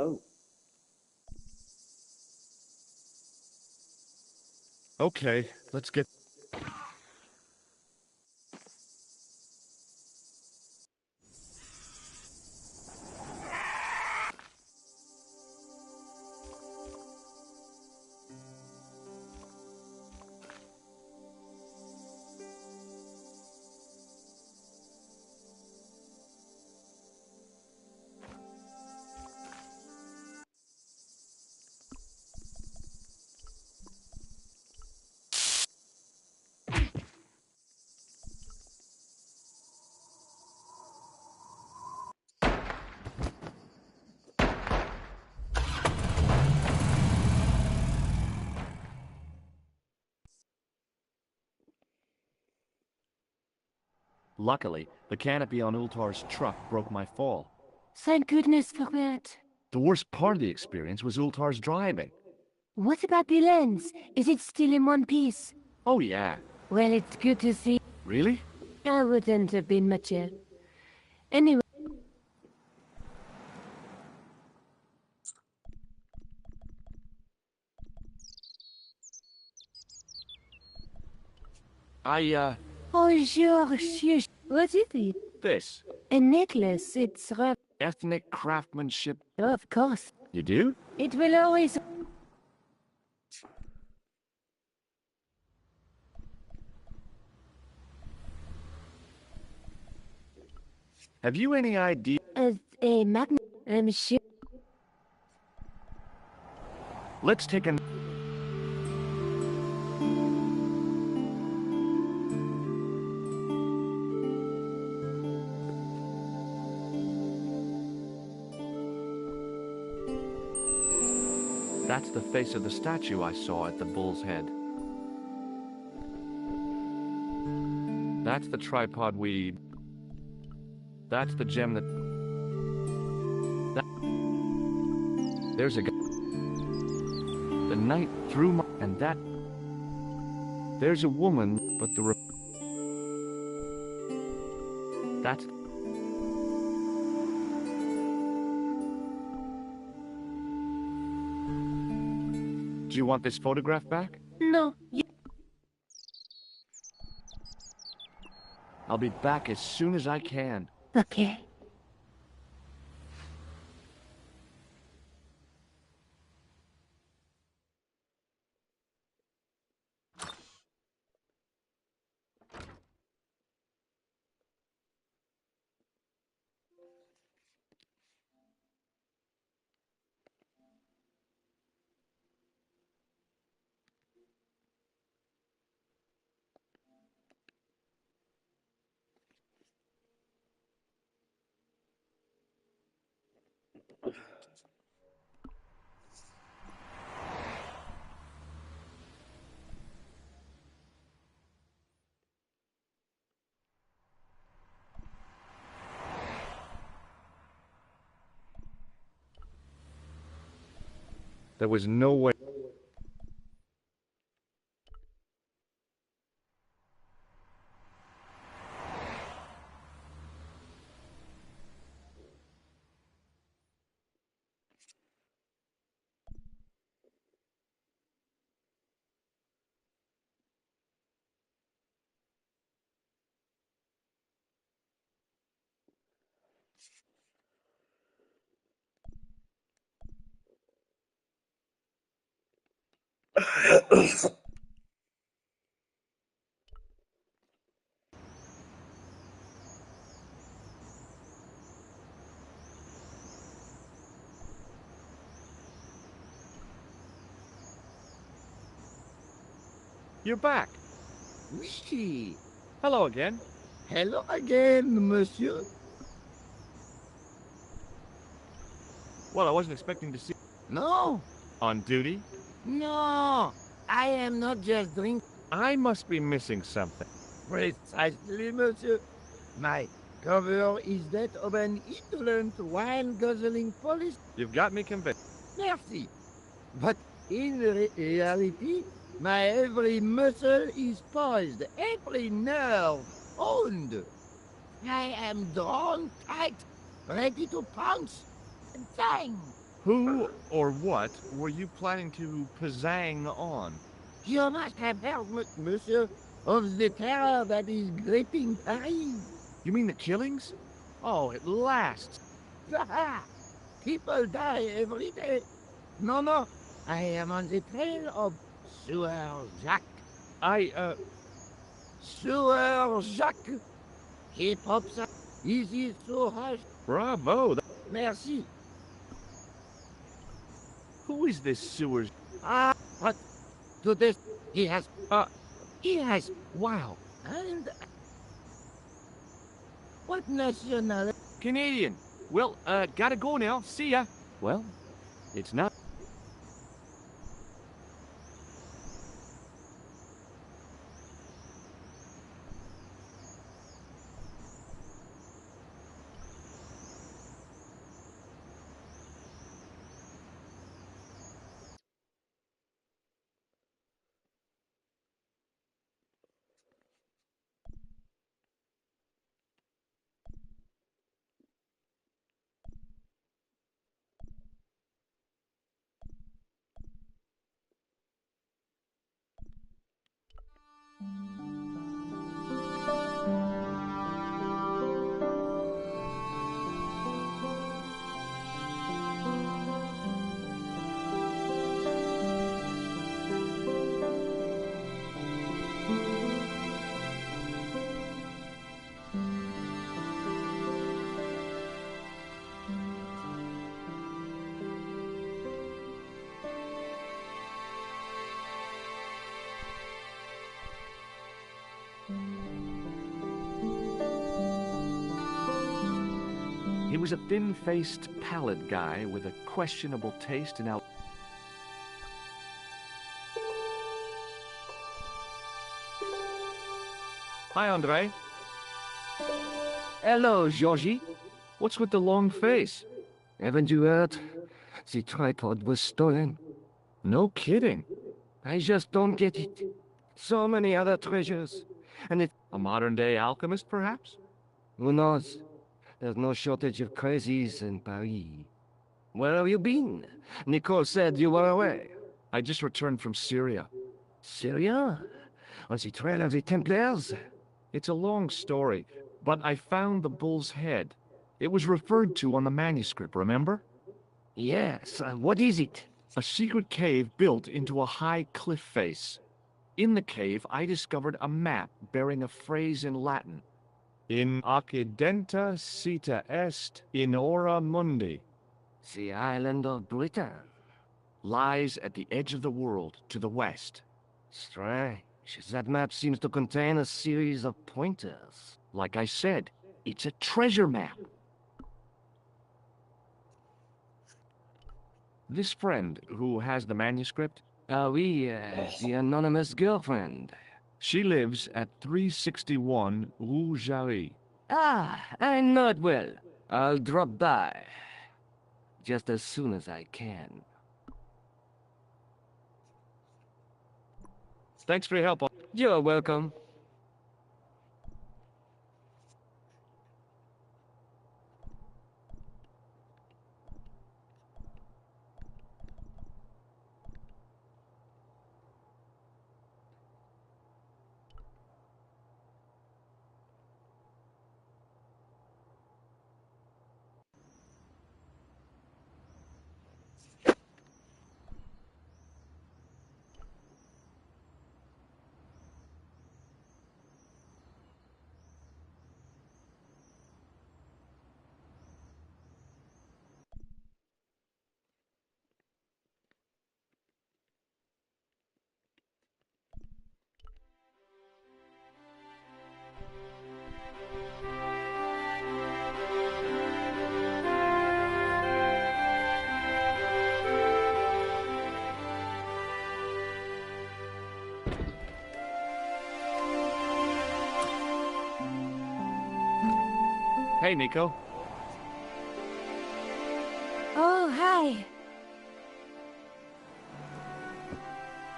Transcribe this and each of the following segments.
Oh. Okay, let's get... Luckily, the canopy on Ultar's truck broke my fall. Thank goodness for that. The worst part of the experience was Ultar's driving. What about the lens? Is it still in one piece? Oh yeah. Well, it's good to see. Really? I wouldn't have been much help. Anyway. Oh, sure, sure. What is it? This. A necklace. It's rough. Ethnic craftsmanship. Of course. You do? It will always... Have you any idea? A magnet. I'm sure. Let's take an... That's the face of the statue I saw at the bull's head. That's the tripod we... That's the gem that... There's a... The night through my... And that... There's a woman, but the... That's... Do you want this photograph back? No. I'll be back as soon as I can. Okay. There was no way... You're back. Oui. Hello again. Hello again, monsieur. Well, I wasn't expecting to see... No, On duty? no, I am not just drinking. I must be missing something. Precisely, monsieur. My cover is that of an indolent, wine-guzzling police. You've got me convinced. Merci. But in reality, my every muscle is poised, every nerve honed. I am drawn tight, ready to pounce and bang. Who or what were you planning to pizzang on? You must have heard, monsieur, of the terror that is gripping Paris. You mean the killings? Oh, at last. Ah, people die every day. No, no, I am on the trail of Sewer Jacques. Sewer Jacques. He pops up. Easy so hush. Bravo. Merci. Who is this sewers? Ah, but to this he has, wow. And what nationality? Canadian. Well, gotta go now. See ya. Well, it's not. He was a thin-faced, pallid guy with a questionable taste in al- Hi, Andre. Hello, Georgie. What's with the long face? Haven't you heard? The tripod was stolen. No kidding. I just don't get it. So many other treasures. And it... A modern-day alchemist, perhaps? Who knows? There's no shortage of crazies in Paris. Where have you been? Nicole said you were away. I just returned from Syria. Syria? On the trail of the Templars? It's a long story, but I found the bull's head. It was referred to on the manuscript, remember? Yes. What is it? A secret cave built into a high cliff face. In the cave, I discovered a map bearing a phrase in Latin. In occidenta cita est in ora mundi. The island of Britain. Lies at the edge of the world, to the west. Strange. That map seems to contain a series of pointers. Like I said, it's a treasure map. This friend who has the manuscript? The anonymous girlfriend. She lives at 361 Rue Jarry. Ah, I know it well. I'll drop by. Just as soon as I can. Thanks for your help. You're welcome. Hey, Nico. Oh, hi.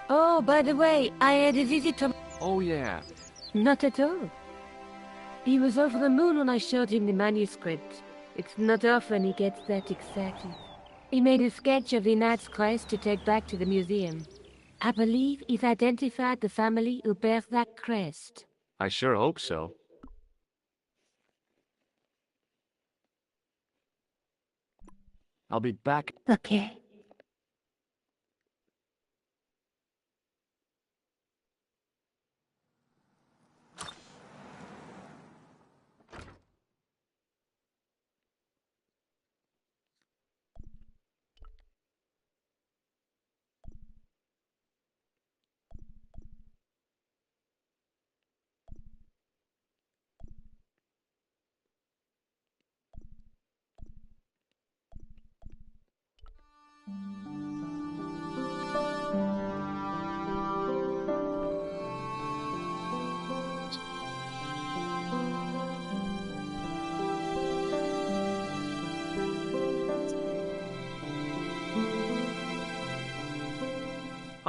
Oh, by the way, I had a visit from... Oh, yeah. Not at all. He was over the moon when I showed him the manuscript. It's not often he gets that excited. He made a sketch of the Knight's crest to take back to the museum. I believe he's identified the family who bears that crest. I sure hope so. I'll be back. Okay.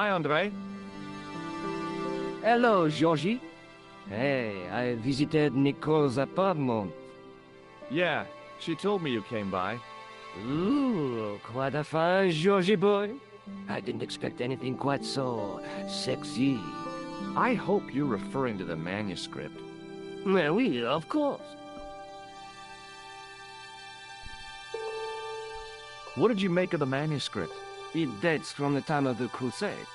Hi, Andre. Hello, Georgie. Hey, I visited Nicole's apartment. Yeah, she told me you came by. Ooh, quite a fine Georgie boy. I didn't expect anything quite so sexy. I hope you're referring to the manuscript. Well, oui, of course. What did you make of the manuscript? It dates from the time of the Crusades.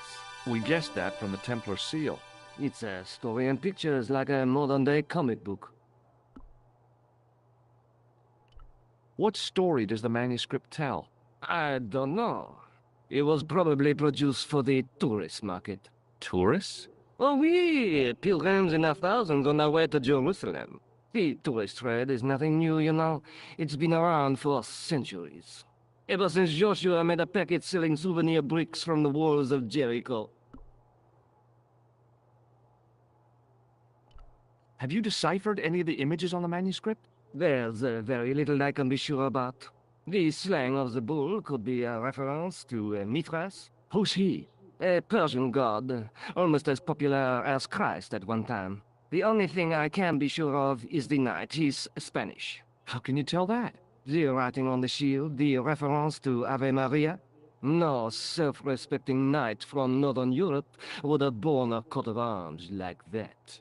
We guessed that from the Templar seal. It's a story and pictures like a modern-day comic book. What story does the manuscript tell? I don't know. It was probably produced for the tourist market. Tourists? Oh, oui, pilgrims in their thousands on their way to Jerusalem. The tourist trade is nothing new, you know. It's been around for centuries. Ever since Joshua made a packet selling souvenir bricks from the walls of Jericho. Have you deciphered any of the images on the manuscript? There's very little I can be sure about. The slang of the bull could be a reference to Mithras. Who's he? A Persian god, almost as popular as Christ at one time. The only thing I can be sure of is the knight. He's Spanish. How can you tell that? The writing on the shield, the reference to Ave Maria. No self-respecting knight from Northern Europe would have borne a coat of arms like that.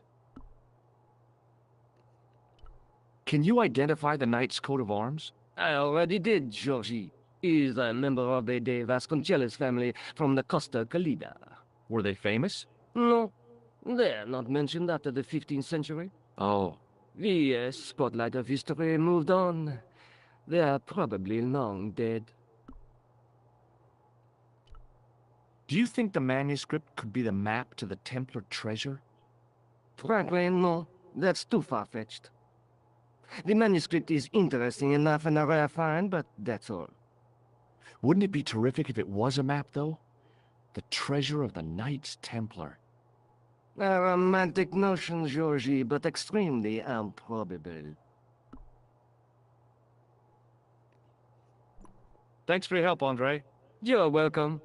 Can you identify the knight's coat of arms? I already did, Georgie. He's a member of the De Vasconcelos family from the Costa Calida. Were they famous? No, they're not mentioned after the 15th century. Oh, The spotlight of history moved on. They're probably long dead. do you think the manuscript could be the map to the Templar treasure? Frankly, no. That's too far-fetched. The manuscript is interesting enough and a rare find, but that's all. Wouldn't it be terrific if it was a map, though? The treasure of the Knights Templar. A romantic notion, Georgie, but extremely improbable. Thanks for your help, Andre. You're welcome.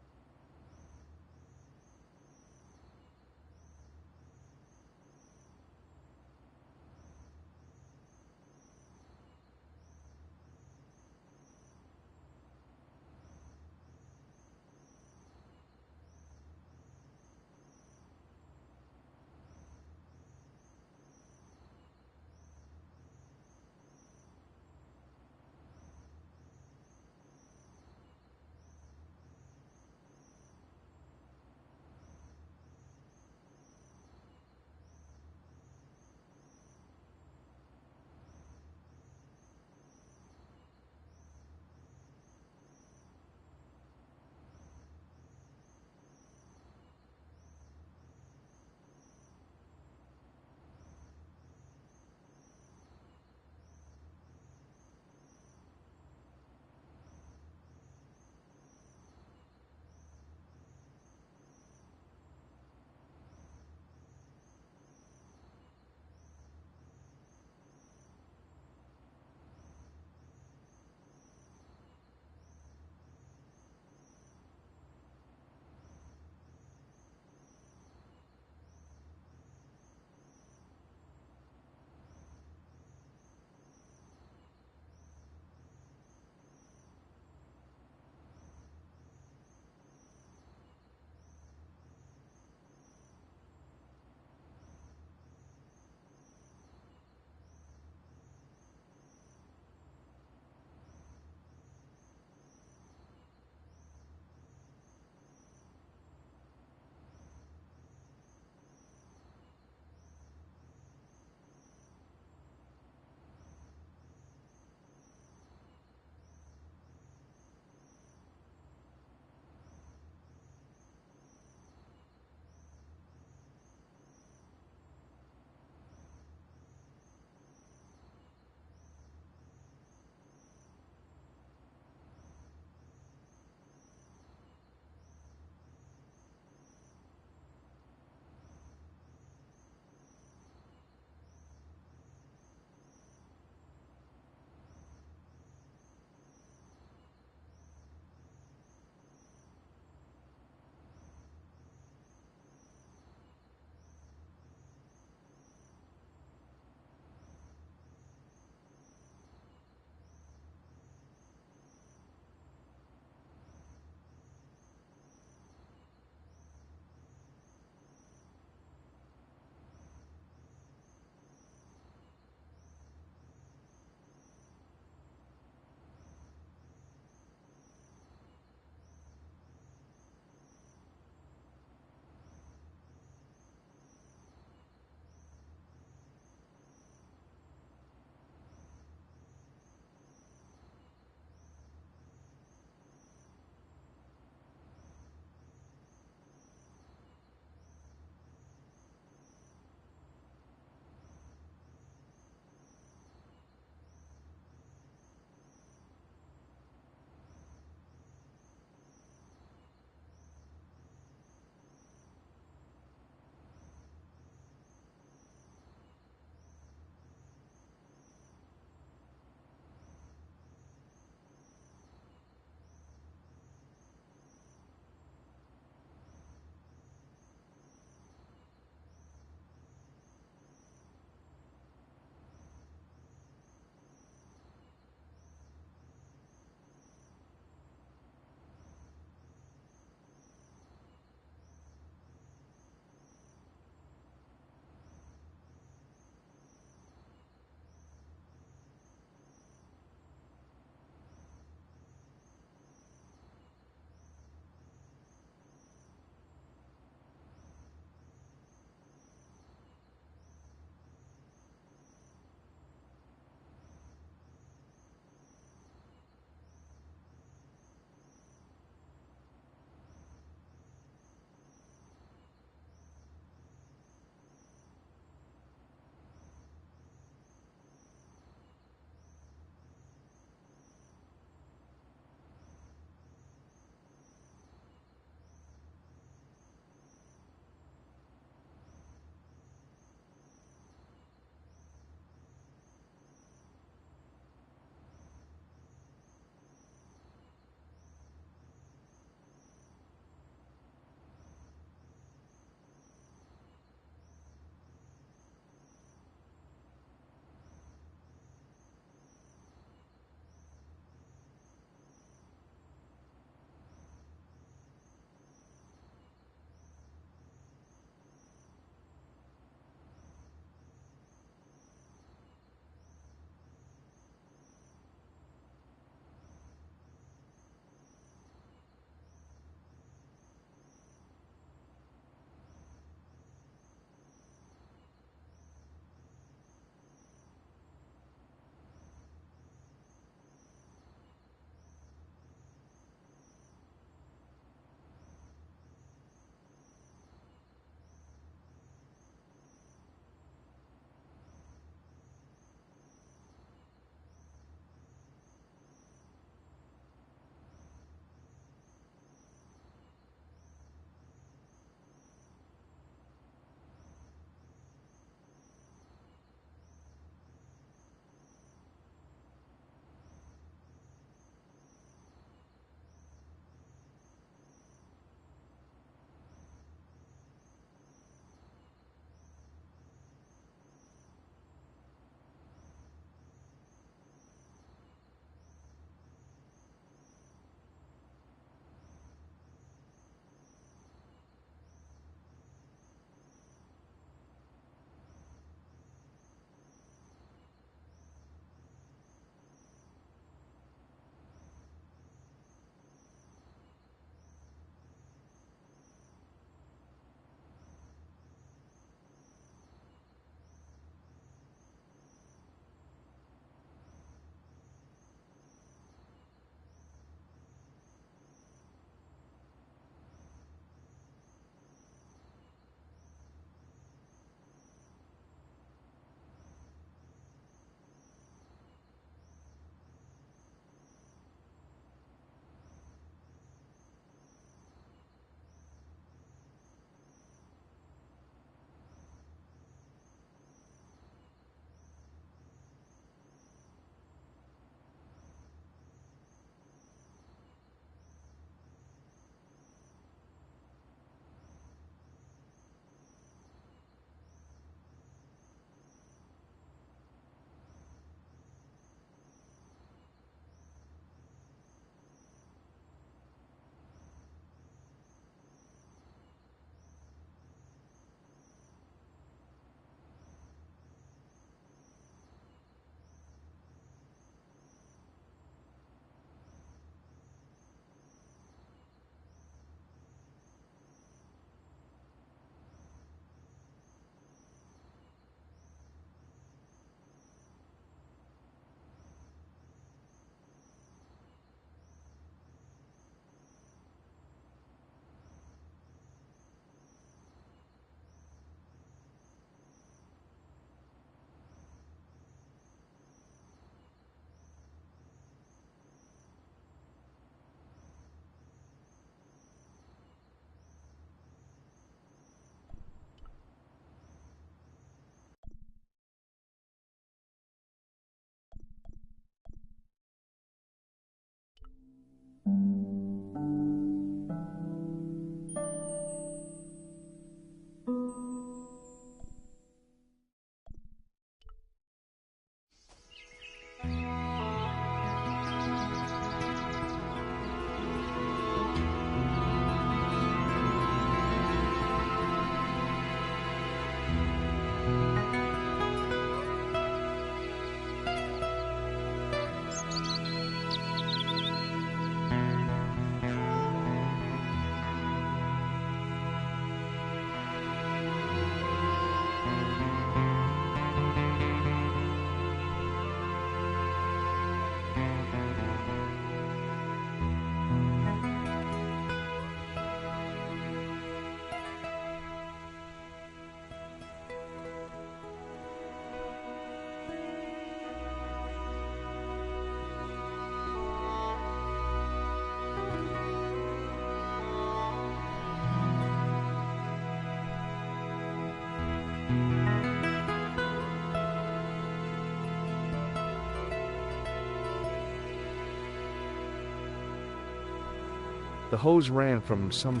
The hose ran from some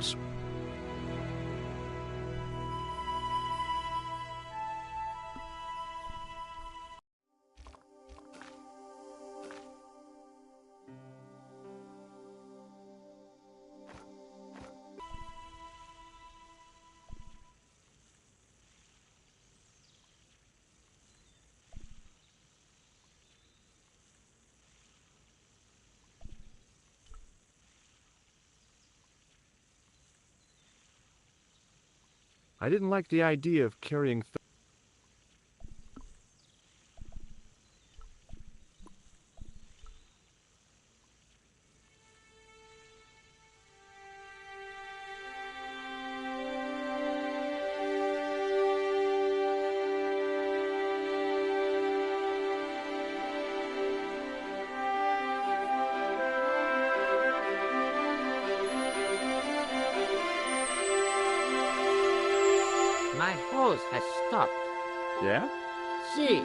I didn't like the idea of carrying My horse has stopped. Yeah? See,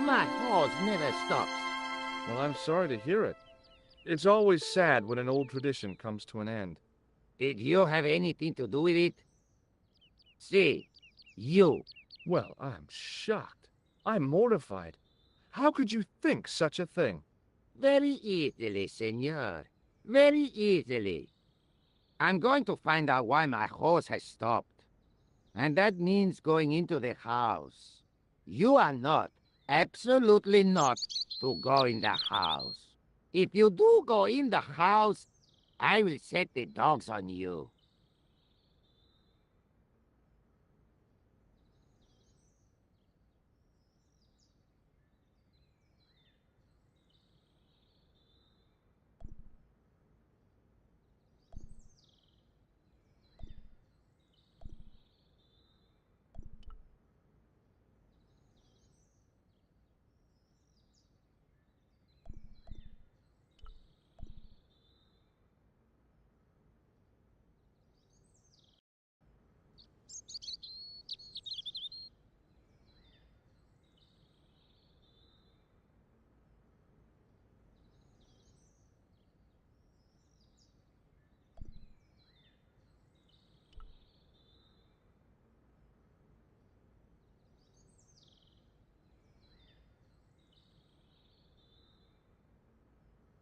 my horse never stops. Well, I'm sorry to hear it. It's always sad when an old tradition comes to an end. Did you have anything to do with it? See, you. Well, I'm shocked. I'm mortified. How could you think such a thing? Very easily, senor. Very easily. I'm going to find out why my horse has stopped. And that means going into the house. You are not, absolutely not, to go in the house. If you do go in the house, I will set the dogs on you.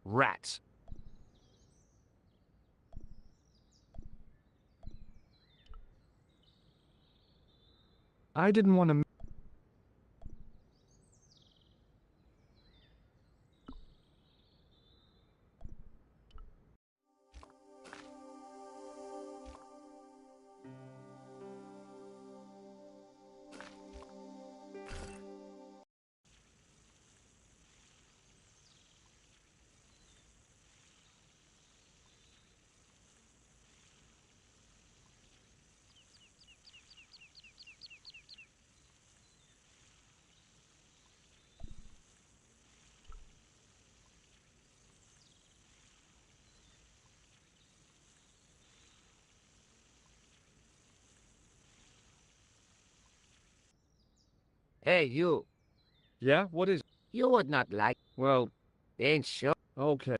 Rats. I didn't want to Hey, you. Yeah, what is it? You would not like. Well, Then sure. okay.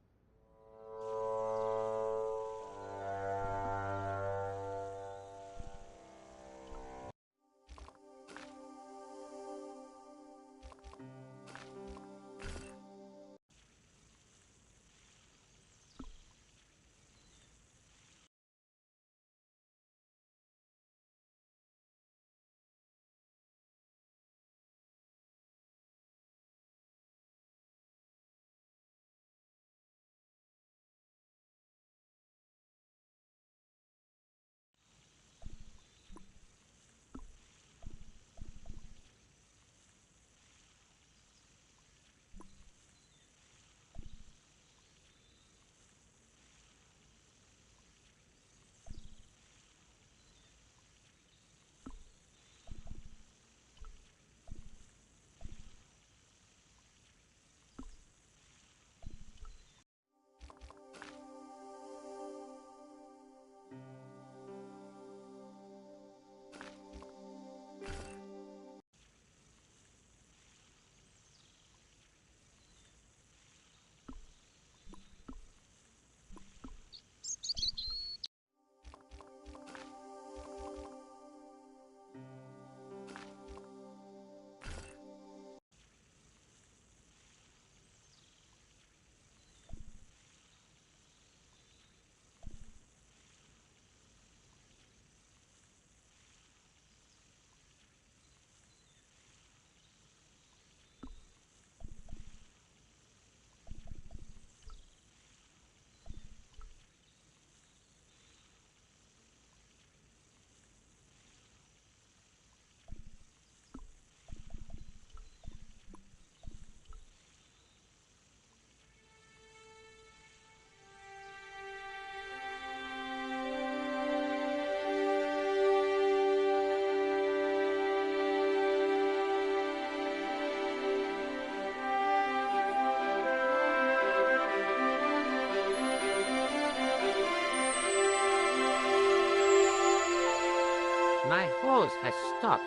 My horse has stopped.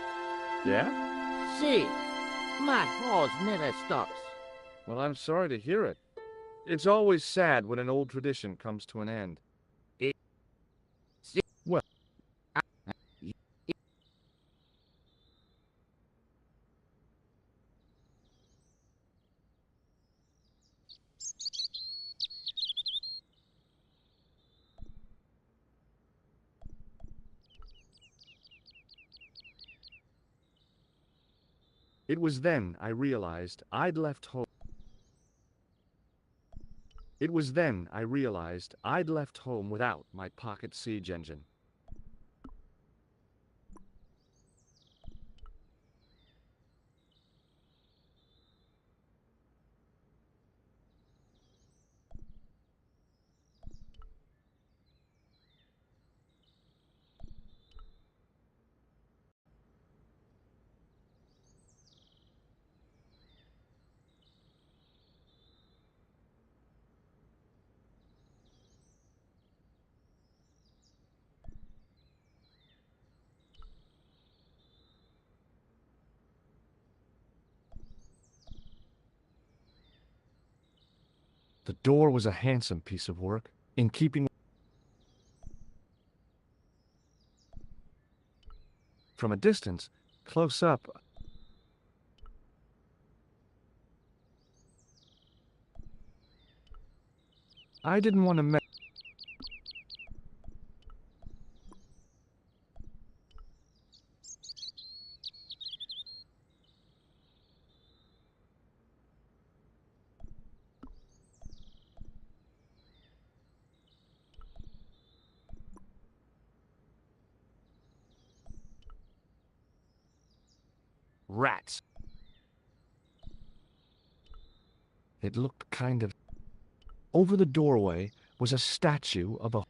Yeah? See, my horse never stops. Well, I'm sorry to hear it. It's always sad when an old tradition comes to an end. See, Well, it was then I realized I'd left home. It was then I realized I'd left home without my pocket siege engine. The door was a handsome piece of work, in keeping from a distance. Close up, I didn't want to mess. Rats. It looked kind of... Over the doorway was a statue of a...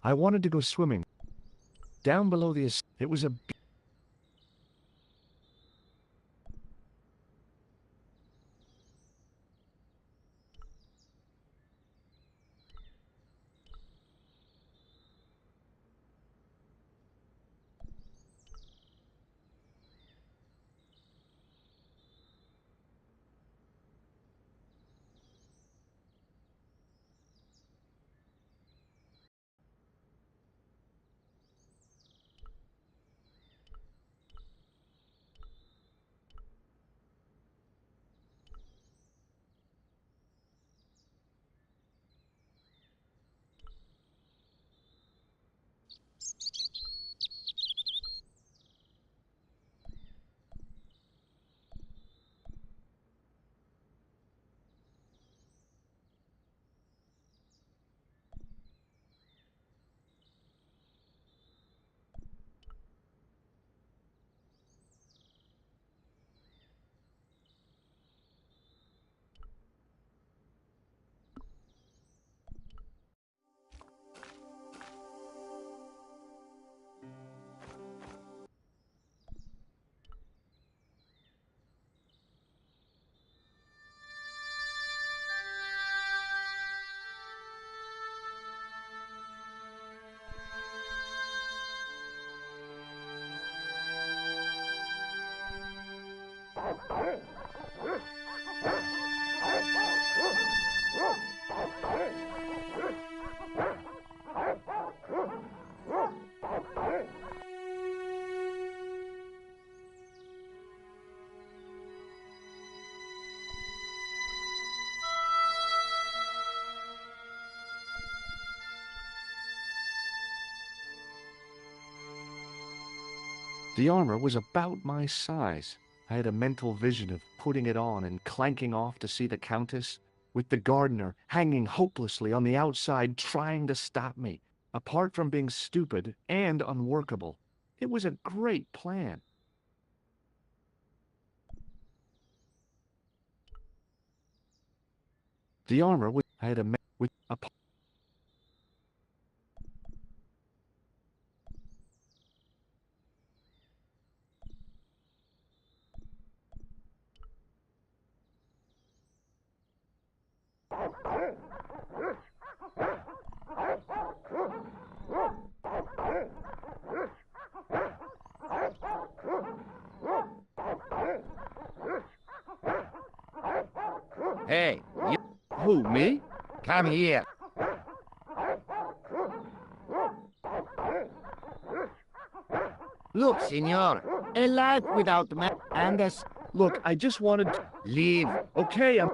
I wanted to go swimming. Down below the... It was a... The armor was about my size. I had a mental vision of putting it on and clanking off to see the Countess, with the gardener hanging hopelessly on the outside trying to stop me. Apart from being stupid and unworkable, it was a great plan. The armor was... I had a... with a... Hey, you Who, me? come here. Look, senor, a life without man and a Look, I just wanted to... leave. Okay, I'm...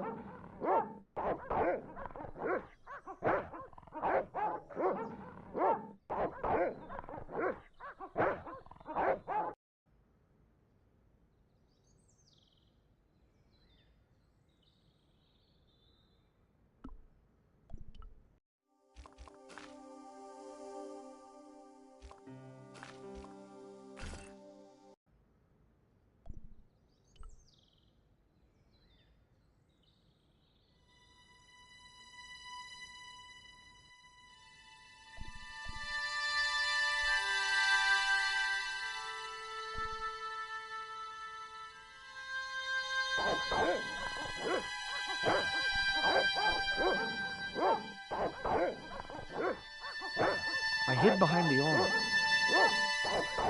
I hid behind the armor.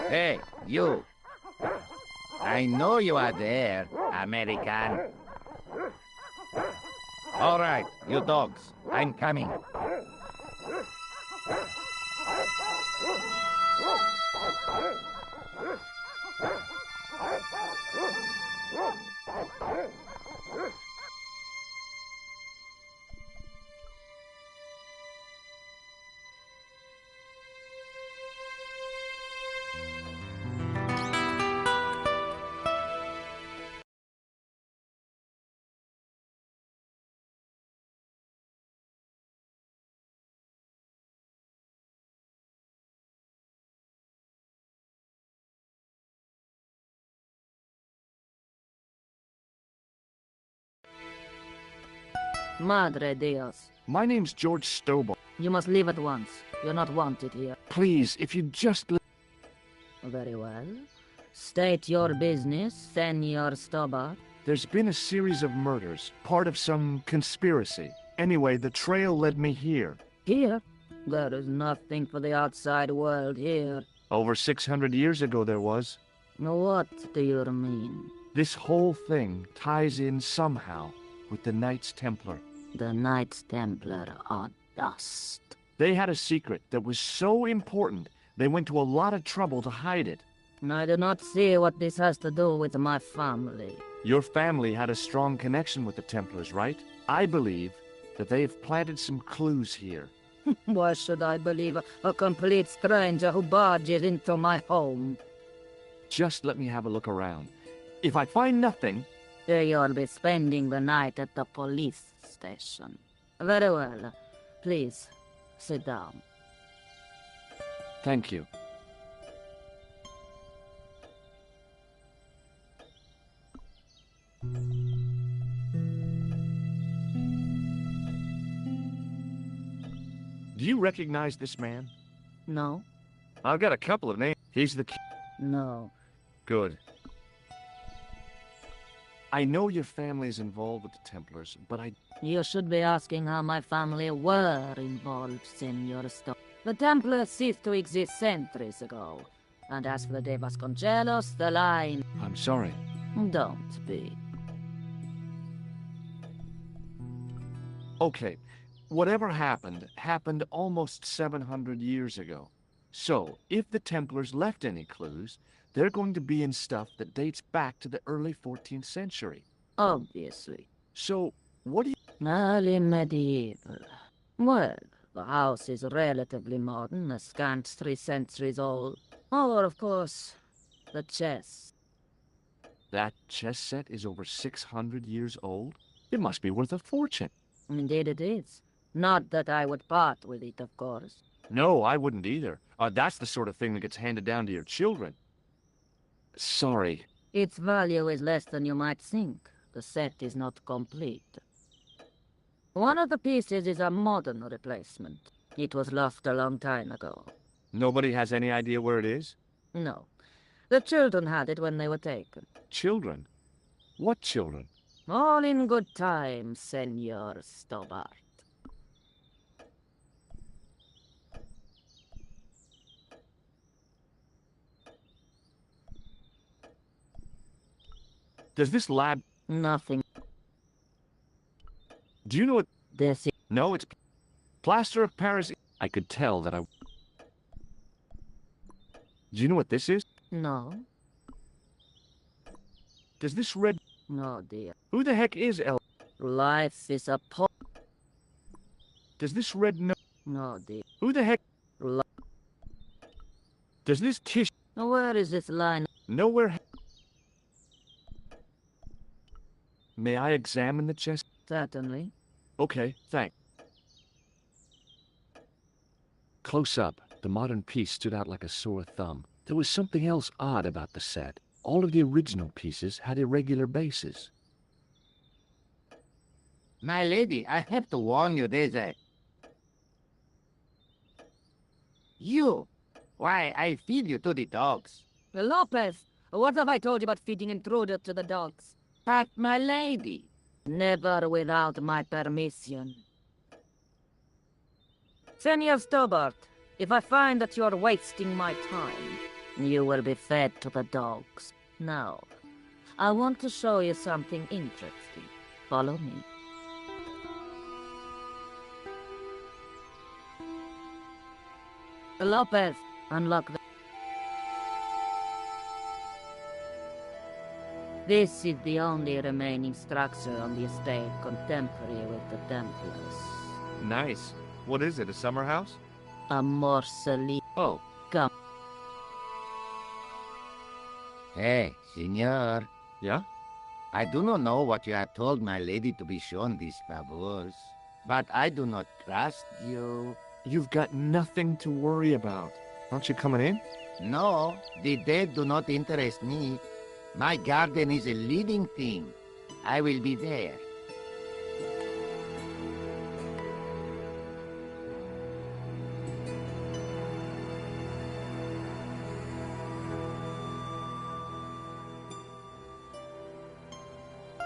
Hey, you. I know you are there, American. All right, you dogs. I'm coming. Madre Dios. My name's George Stobart. You must leave at once. You're not wanted here. Please, if you'd just... Very well. State your business, Senor Stobart. There's been a series of murders, part of some conspiracy. Anyway, the trail led me here. Here? There is nothing for the outside world here. Over 600 years ago there was. What do you mean? This whole thing ties in somehow with the Knights Templar. The Knights Templar are dust. They had a secret that was so important, they went to a lot of trouble to hide it. I do not see what this has to do with my family. Your family had a strong connection with the Templars, right? I believe that they have planted some clues here. Why should I believe a complete stranger who barges into my home? Just let me have a look around. If I find nothing... You'll be spending the night at the police station. Very well. Please, sit down. Thank you. Do you recognize this man? No? I've got a couple of names. He's the... No. Good. I know your family is involved with the Templars, but You should be asking how my family were involved, Senor Stone. The Templars ceased to exist centuries ago. And as for the Vasconcelos, the line... I'm sorry. Don't be. Okay, whatever happened almost 700 years ago. So, if the Templars left any clues, they're going to be in stuff that dates back to the early 14th century. Obviously. So, what do you... Early medieval. Well, the house is relatively modern, a scant 3 centuries old. Or, of course, the chess. That chess set is over 600 years old? It must be worth a fortune. Indeed it is. Not that I would part with it, of course. No, I wouldn't either. That's the sort of thing that gets handed down to your children. Sorry. Its value is less than you might think. The set is not complete. One of the pieces is a modern replacement. It was lost a long time ago. Nobody has any idea where it is? No. The children had it when they were taken. Children? What children? All in good time, Senor Stobart. Does this lab... Nothing. Do you know what... This is... No, it's... Plaster of Paris... I could tell that I... Do you know what this is? No. Does this red... No, dear. Who the heck is El... Life is a po... Does this red... No, dear. Who the heck... Li Does this Tish... Where is this line? Nowhere... May I examine the chest? Certainly. Okay, thanks. Close up, the modern piece stood out like a sore thumb. There was something else odd about the set. All of the original pieces had irregular bases. My lady, I have to warn you, there's a... You! Why, I feed you to the dogs. Lopez, what have I told you about feeding intruders to the dogs? But, my lady... Never without my permission. Senor Stobart, if I find that you're wasting my time, you will be fed to the dogs. Now, I want to show you something interesting. Follow me. Lopez, unlock the... This is the only remaining structure on the estate contemporary with the Templars. Nice. What is it, a summer house? A mausoleum. Oh. Come. Hey, senor. Yeah? I do not know what you have told my lady to be shown these favors, but I do not trust you. You've got nothing to worry about. Aren't you coming in? No, the dead do not interest me. My garden is a living thing. I will be there.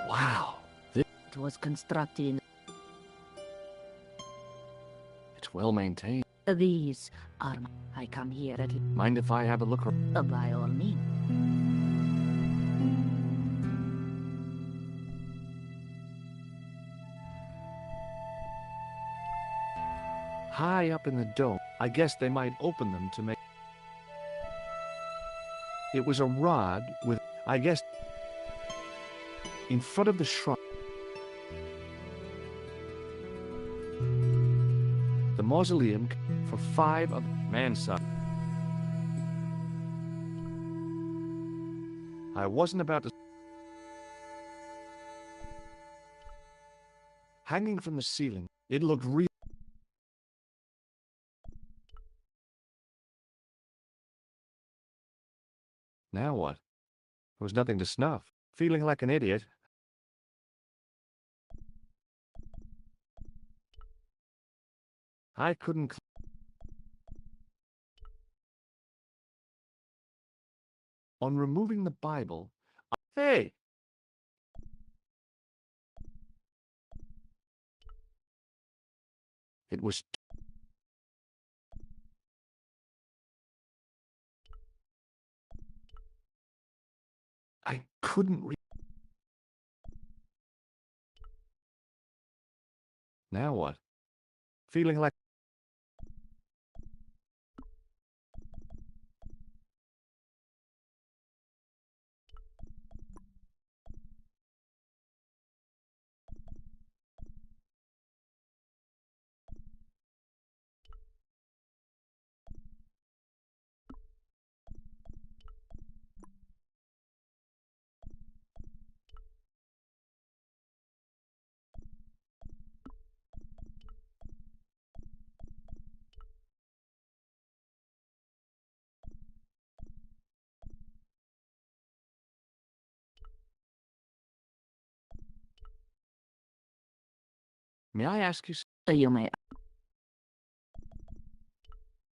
Wow. It was constructed in... It's well maintained. These are... I come here at... Mind if I have a look? By all means. High up in the dome. I guess they might open them to make... It was a rod with, I guess, in front of the shrine. The mausoleum for 5 of Mansa. I wasn't about to... Hanging from the ceiling, it looked real. Now what? There was nothing to snuff. Feeling like an idiot. I couldn't... On removing the Bible... Hey! It was... I couldn't read. Now what? Feeling like... May I ask you... You may...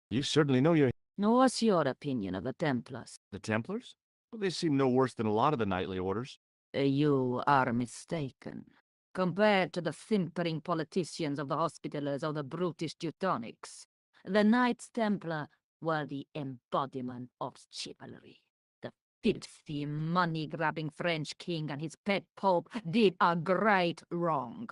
You certainly know your... What's your opinion of the Templars? The Templars? Well, they seem no worse than a lot of the knightly orders. You are mistaken. Compared to the simpering politicians of the Hospitallers or the brutish Teutonics, the Knights Templar were the embodiment of chivalry. The filthy, money-grabbing French king and his pet pope did a great wrong.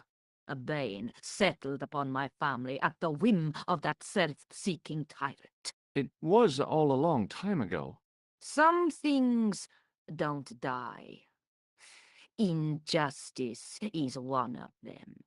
A bane settled upon my family at the whim of that self-seeking tyrant. It was all a long time ago. Some things don't die. Injustice is one of them.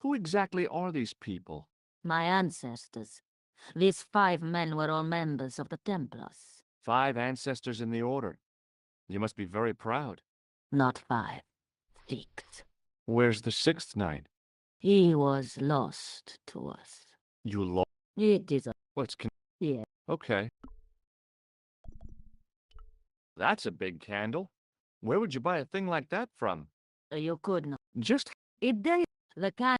Who exactly are these people? My ancestors. These 5 men were all members of the Templars. 5 ancestors in the order. You must be very proud. Not 5. 6. Where's the 6th knight? He was lost to us. You lost. It is a... What's Yeah. Okay. That's a big candle. Where would you buy a thing like that from? You could not. Just... It did. The cat...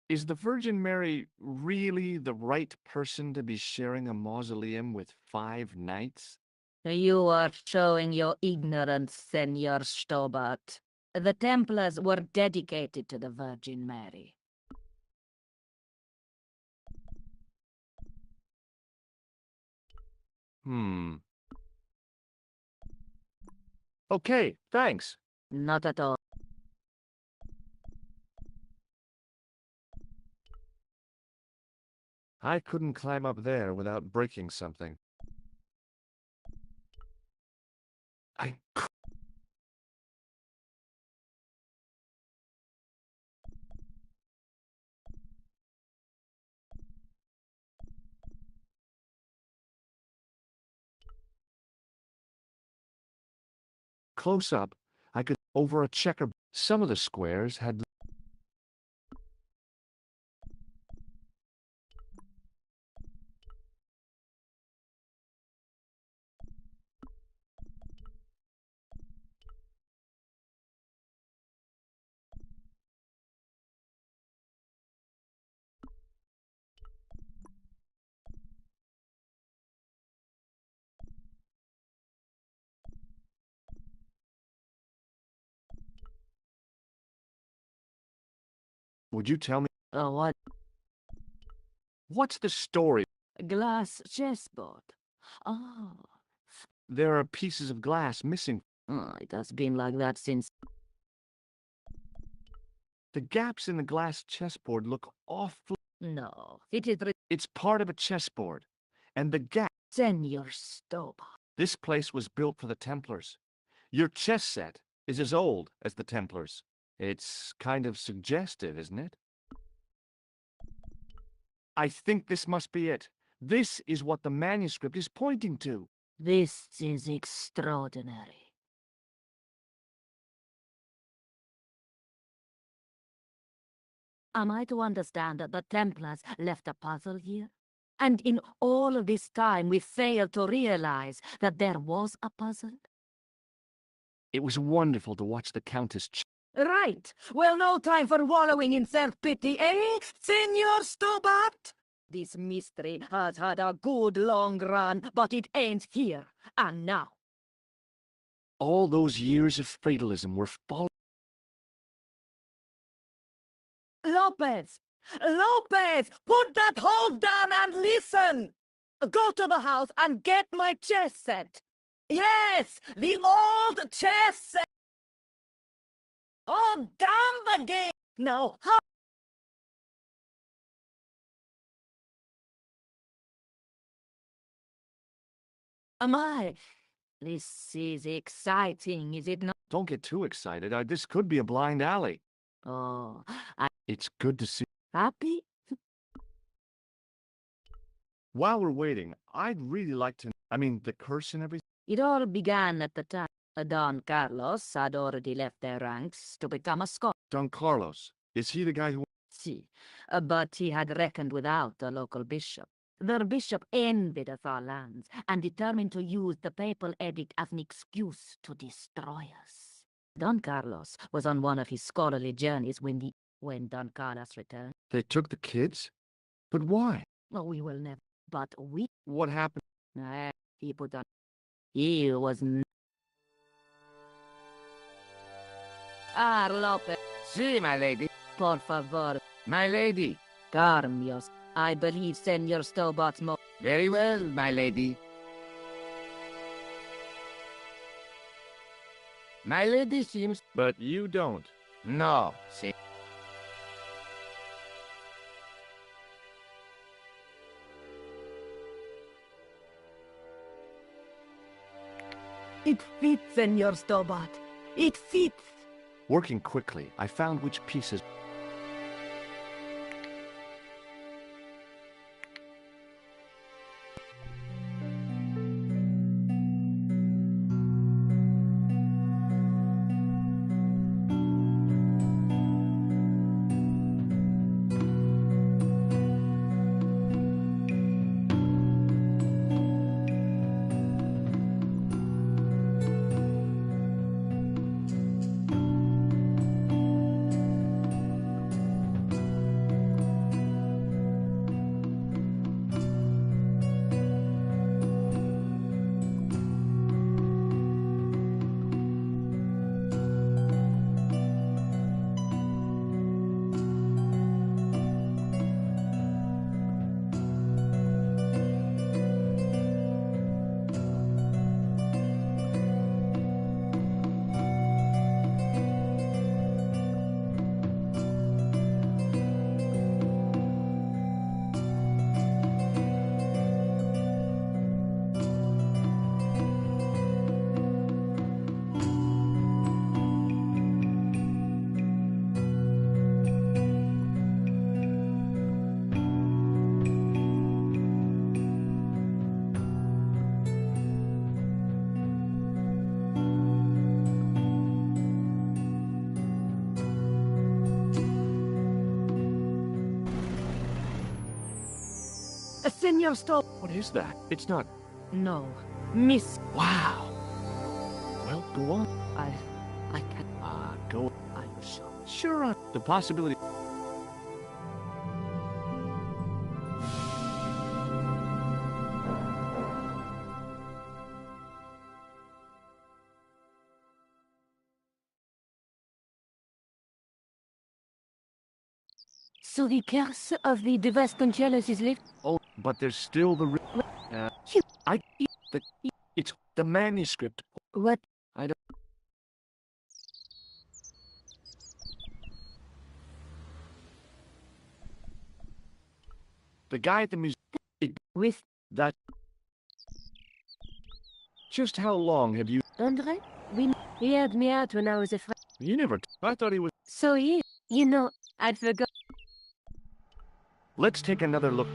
Is the Virgin Mary really the right person to be sharing a mausoleum with 5 knights? You are showing your ignorance, Senor Stobart. The Templars were dedicated to the Virgin Mary. Okay, thanks. Not at all. I couldn't climb up there without breaking something. Close up, I could over a checker. Some of the squares had... Would you tell me? What? What's the story? Glass chessboard. Oh. There are pieces of glass missing. It has been like that since... The gaps in the glass chessboard look awful. No, it is... It's part of a chessboard. And the gap... Senor Stobart. This place was built for the Templars. Your chess set is as old as the Templars. It's kind of suggestive, isn't it? I think this must be it. This is what the manuscript is pointing to. This is extraordinary. Am I to understand that the Templars left a puzzle here? And in all of this time we failed to realize that there was a puzzle? It was wonderful to watch the Countess. Right. Well, no time for wallowing in self-pity, eh, Senor Stobart? This mystery has had a good long run, but it ends here and now. All those years of fatalism were falling. Lopez! Lopez! Put that hoe down and listen! Go to the house and get my chess set. Yes, the old chess set! Oh, damn the game! Now, how? Am I? This is exciting, is it not? Don't get too excited. This could be a blind alley. Oh, It's good to see. happy? While we're waiting, I'd really like to. I mean, the curse and everything. It all began at the time Don Carlos had already left their ranks to become a Scot. Don Carlos. Is he the guy who. See, but he had reckoned without the local bishop. The bishop envied of our lands and determined to use the papal edict as an excuse to destroy us. Don Carlos was on one of his scholarly journeys when Don Carlos returned. They took the kids? But why? Oh, we will never. But we. What happened? He put on. He was. Lopez. Si, my lady. Por favor. My lady. Carmios. I believe Senor Stobart's mo. Very well, my lady. My lady seems... But you don't. No, see. It fits, Senor Stobart. It fits. Working quickly, I found which pieces. Senor Stobart. What is that? It's not. No. Miss. Wow. Well, go on. I can't. Go. I'm sure. Sure, the possibility. So the curse of the Vasconcelos is lifted? Oh, but there's still the. It's the manuscript. What? I don't. The guy at the museum. With That. Just how long have you? Andre? He had me out when I was afraid. You never. I thought he was. So I'd forgot. Let's take another look.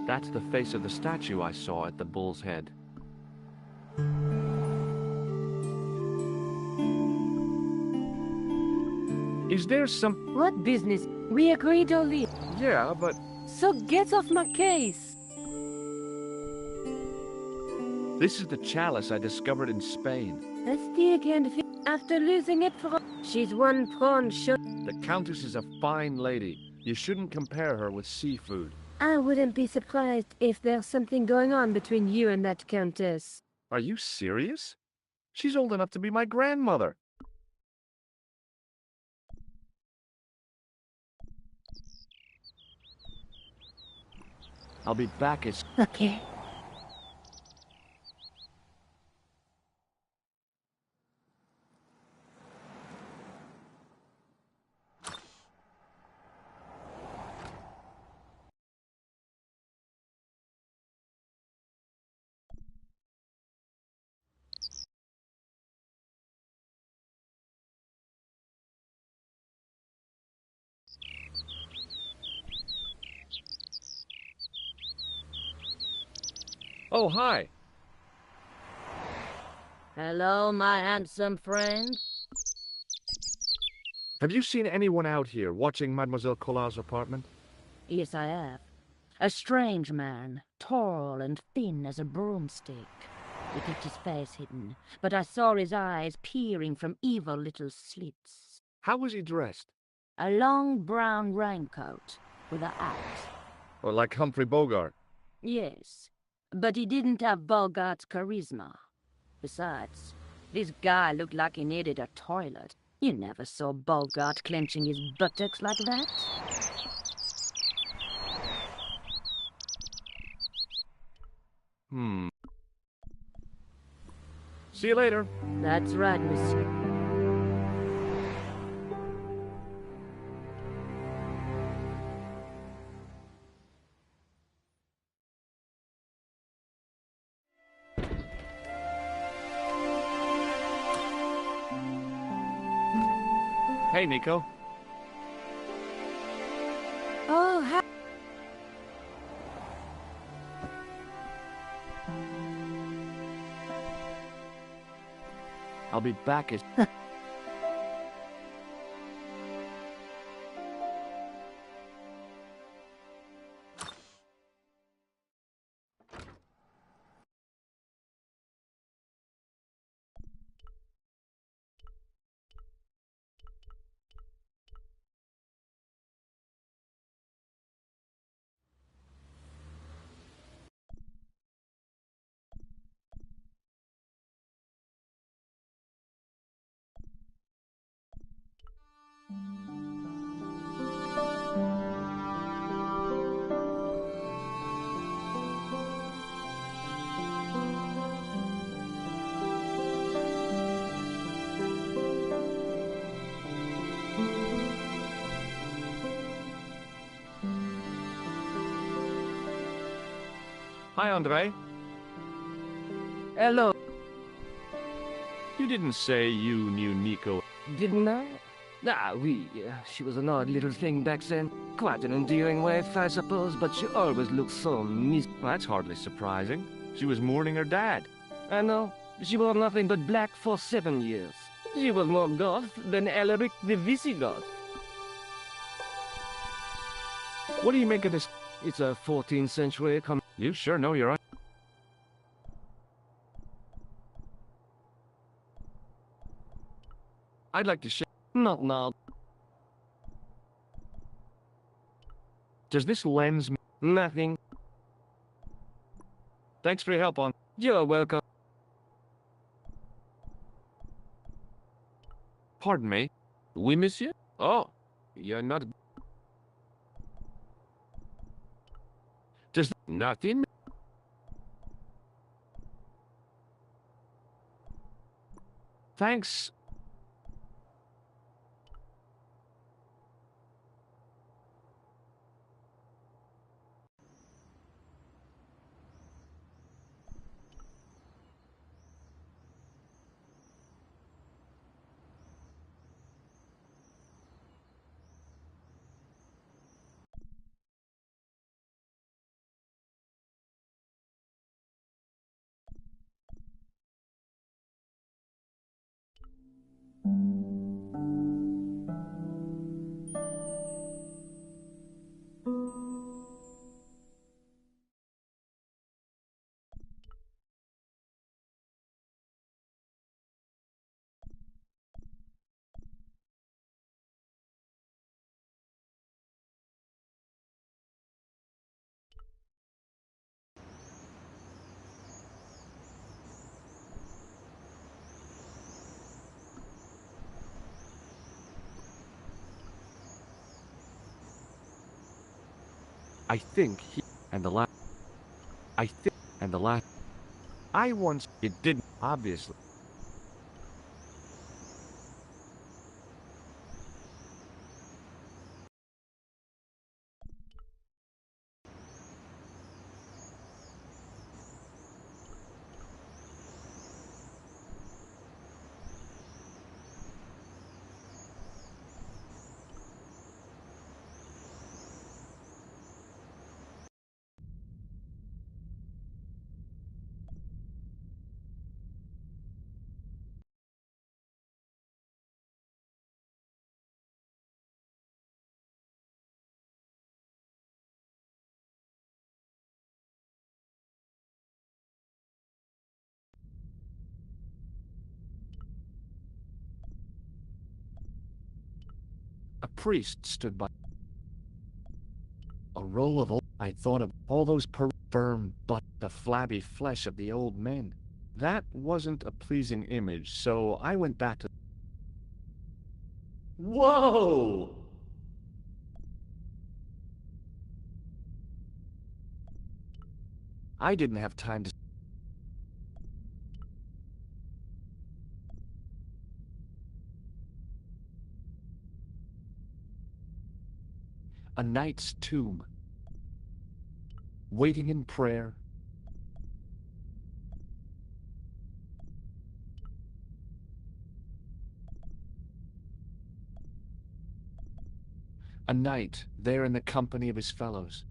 That's the face of the statue I saw at the bull's head. Is there some... What business? We agreed to leave. Yeah, but... So get off my case. This is the chalice I discovered in Spain. I still can't fit after losing it for... She's one prawn shot. The Countess is a fine lady. You shouldn't compare her with seafood. I wouldn't be surprised if there's something going on between you and that countess. Are you serious? She's old enough to be my grandmother. I'll be back as... Okay. Oh, hi. Hello, my handsome friend. Have you seen anyone out here watching Mademoiselle Collar's apartment? Yes, I have. A strange man, tall and thin as a broomstick. He kept his face hidden, but I saw his eyes peering from evil little slits. How was he dressed? A long brown raincoat with a hat. Or like Humphrey Bogart? Yes, but he didn't have Bogart's charisma. Besides, this guy looked like he needed a toilet. You never saw Bogart clenching his buttocks like that. See you later. That's right, monsieur. Hey, Nico. Oh, hi. I'll be back as... Hi, Andre. Hello, You didn't say you knew Nico. didn't I? Ah, oui. She was an odd little thing back then. Quite an endearing wife, I suppose, but she always looked so That's hardly surprising. She was mourning her dad. I know. She wore nothing but black for 7 years. She was more Goth than Alaric the Visigoth. What do you make of this? It's a 14th century You sure know you're... I'd like to share... Not now. Does this lens... Nothing. Thanks for your help on... You're welcome. Pardon me? Oui, monsieur? Oh, you're not... Does... Nothing? Thanks. I think he and the last. I think and the last. I once. It didn't, obviously. A priest stood by. A roll of old. I thought of all those firm but the flabby flesh of the old men. That wasn't a pleasing image, so I went back to. Whoa! I didn't have time to. A knight's tomb. Waiting in prayer. A knight there in the company of his fellows.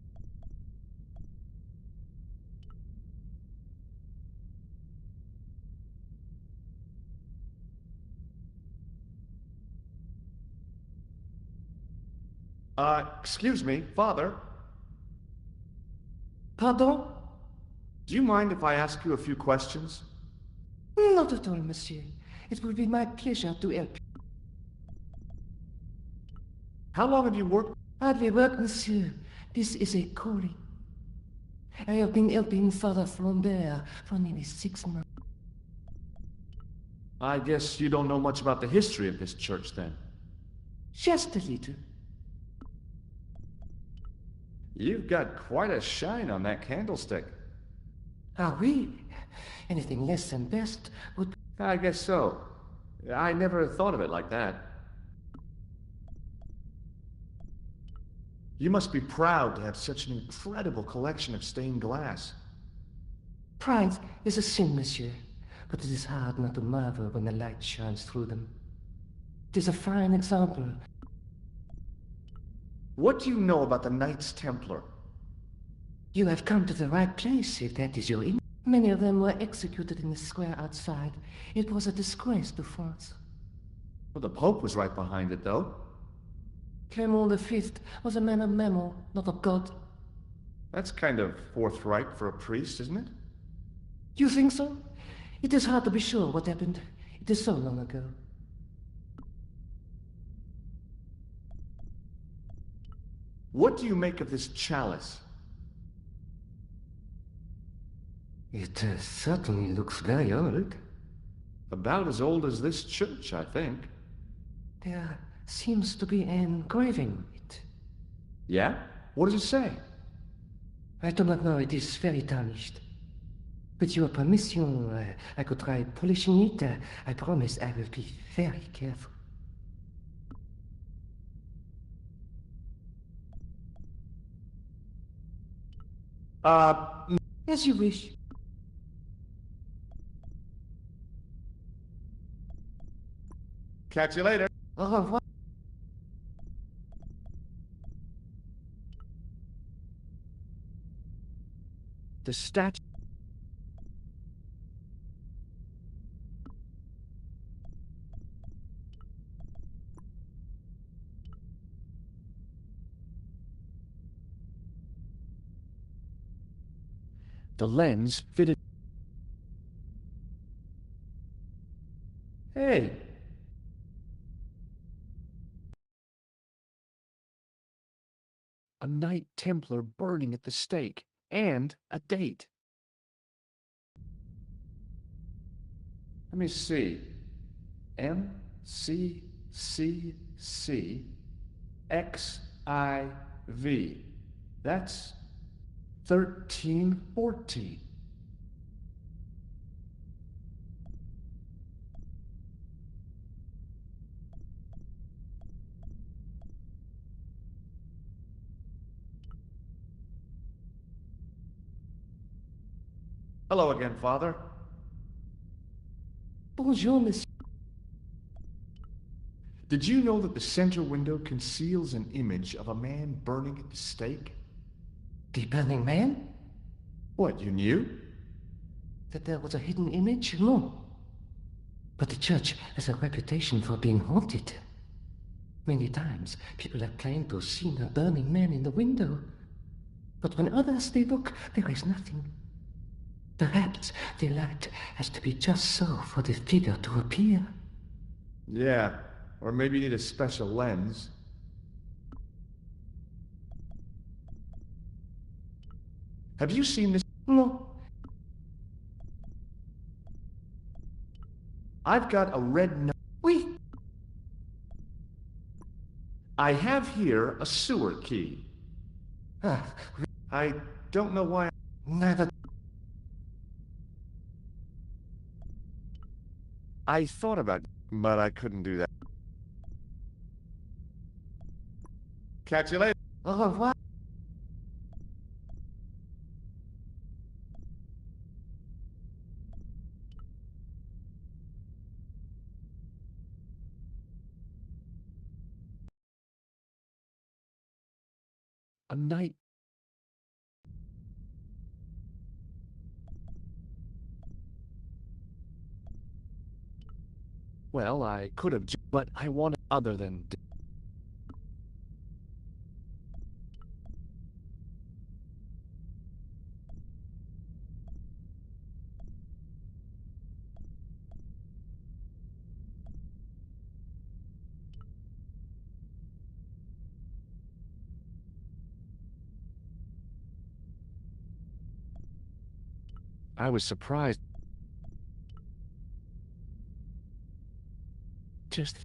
Excuse me, Father. Pardon? Do you mind if I ask you a few questions? Not at all, monsieur. It will be my pleasure to help you. How long have you worked? Hardly work, monsieur. This is a calling. I have been helping Father Flambert for nearly 6 months. I guess you don't know much about the history of this church, then. Just a little. You've got quite a shine on that candlestick. Ah, oui? Anything less than best would... I guess so. I never thought of it like that. You must be proud to have such an incredible collection of stained glass. Pride is a sin, monsieur, but it is hard not to marvel when the light shines through them. It is a fine example. What do you know about the Knights Templar? You have come to the right place, if that is your in. Many of them were executed in the square outside. It was a disgrace to France. Well, the Pope was right behind it, though. Clement V was a man of memo, not of God. That's kind of forthright for a priest, isn't it? You think so? It is hard to be sure what happened. It is so long ago. What do you make of this chalice? It certainly looks very old. About as old as this church, I think. There seems to be an engraving on it. Yeah? What does it say? I do not know, it is very tarnished. With your permission, I could try polishing it. I promise I will be very careful. As you wish. Catch you later. Au revoir. The statue. The lens fitted. Hey, A Knight Templar burning at the stake, and a date. Let me see. MCCCXIV. That's 1314. Hello again, Father. bonjour, monsieur. Did you know that the center window conceals an image of a man burning at the stake? The Burning Man? What, you knew? That there was a hidden image? No. But the church has a reputation for being haunted. Many times, people have claimed to have seen a burning man in the window. But when others they look, there is nothing. Perhaps the light has to be just so for the figure to appear. Yeah, or maybe you need a special lens. Have you seen this? No. I've got a red note. Oui. I have here a sewer key. Ah, I don't know why. neither. I thought about, but I couldn't do that. Catch you later. Au revoir. A night. Well, I could have, but I wanted other than. I was surprised. Just.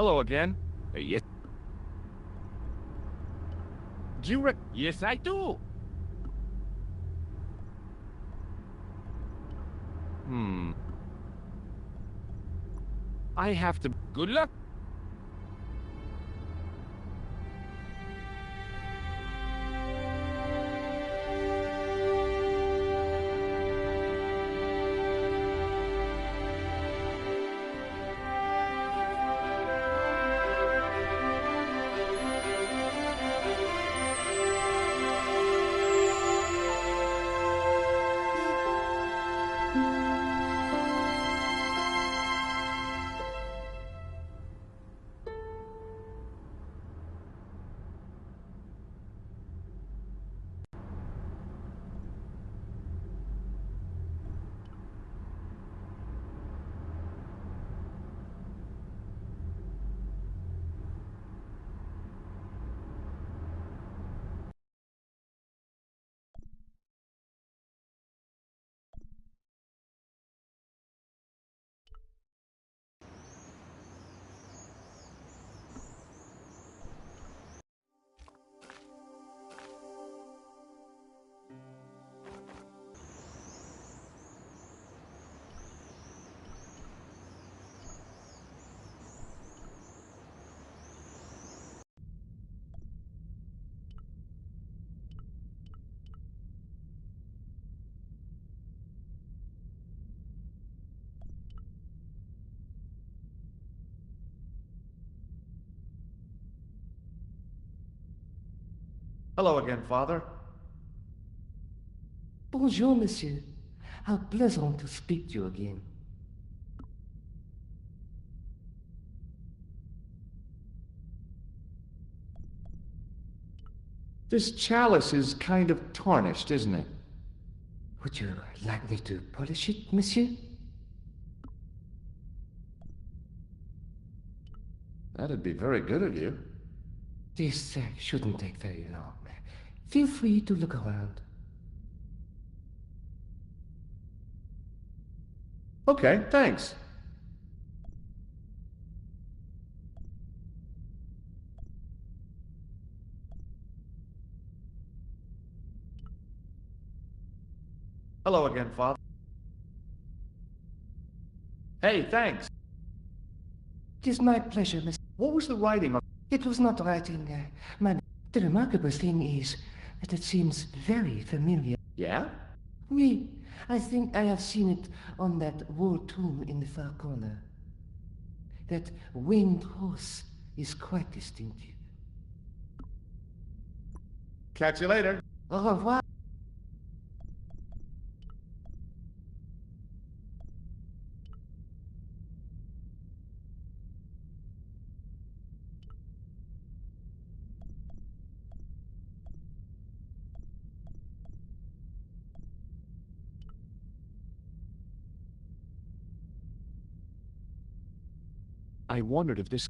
Hello again. Yes. Do you Yes, I do. I have to... Good luck. Hello again, Father. Bonjour, monsieur. How pleasant to speak to you again. This chalice is kind of tarnished, isn't it? Would you like me to polish it, monsieur? That'd be very good of you. This shouldn't take very long. Feel free to look around. Okay, thanks. Hello again, Father. Hey, thanks. It is my pleasure, monsieur. What was the writing on... It was not writing, my... The remarkable thing is that it seems very familiar. Yeah? Oui, I think I have seen it on that wall tomb in the far corner. That winged horse is quite distinctive. Catch you later. Au revoir. I wondered if this...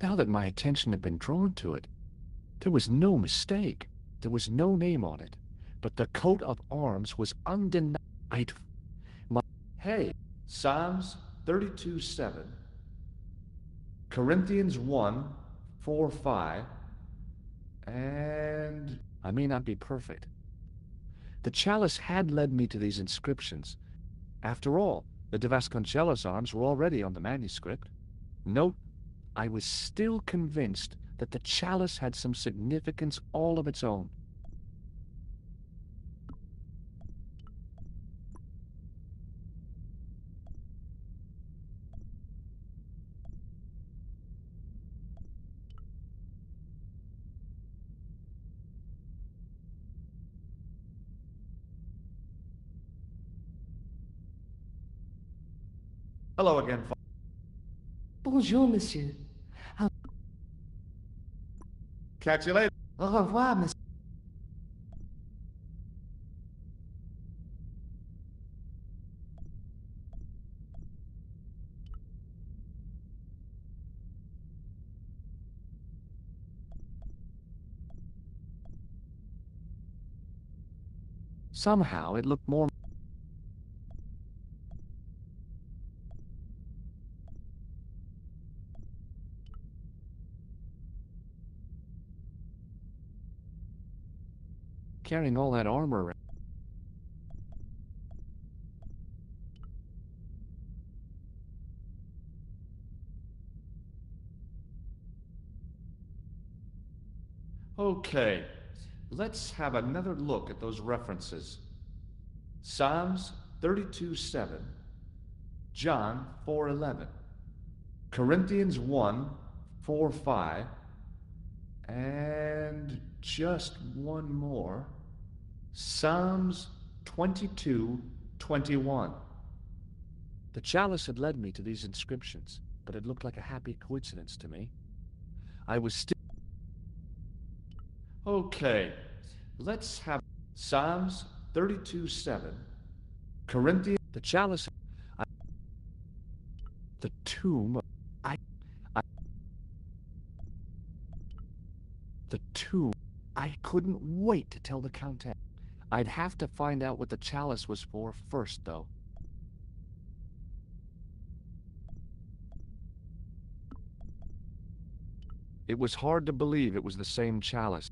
Now that my attention had been drawn to it, there was no mistake. There was no name on it, but the coat of arms was undeniable. Hey, Psalms 32:7, Corinthians 1:4-5, and I may not be perfect. The chalice had led me to these inscriptions. After all, the de Vasconcelos arms were already on the manuscript. Note, I was still convinced that the chalice had some significance all of its own. Hello again, Bonjour, monsieur. Catch you later. Au revoir, monsieur. Somehow it looked more. Carrying all that armor around. Okay, let's have another look at those references. Psalms 32:7, John 4:11, Corinthians 1:4-5, and just one more, Psalms 22:21. The chalice had led me to these inscriptions, but it looked like a happy coincidence to me. I was still... Okay, let's have Psalms 32:7, Corinthians... The chalice... The tomb... The tomb... I couldn't wait to tell the Countess. I'd have to find out what the chalice was for first, though. It was hard to believe it was the same chalice.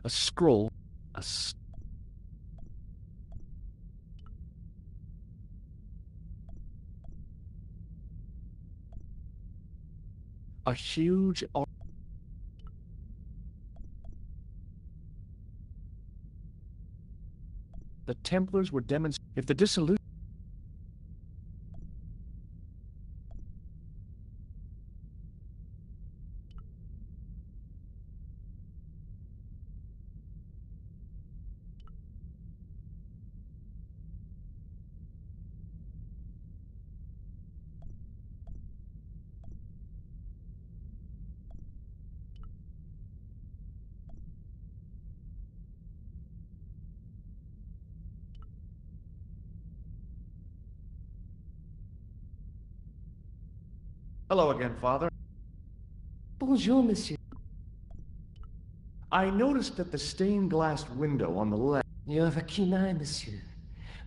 A scroll, a huge... The Templars were demonstrating... If the dissolution... Hello again, Father. Bonjour, monsieur. I noticed that the stained glass window on the left... You have a keen eye, monsieur.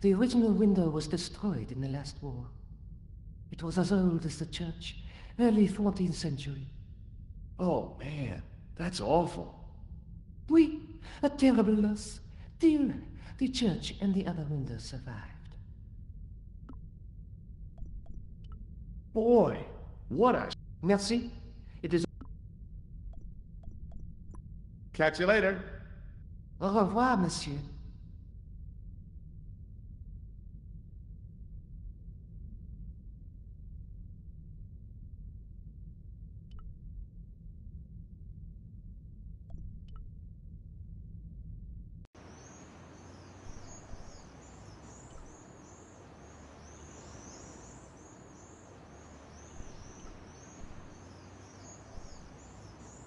The original window was destroyed in the last war. It was as old as the church, early 14th century. Oh, man, that's awful. Oui, a terrible loss. Still, the church and the other windows survived. Boy, what a... Merci. It is... Catch you later. Au revoir, monsieur.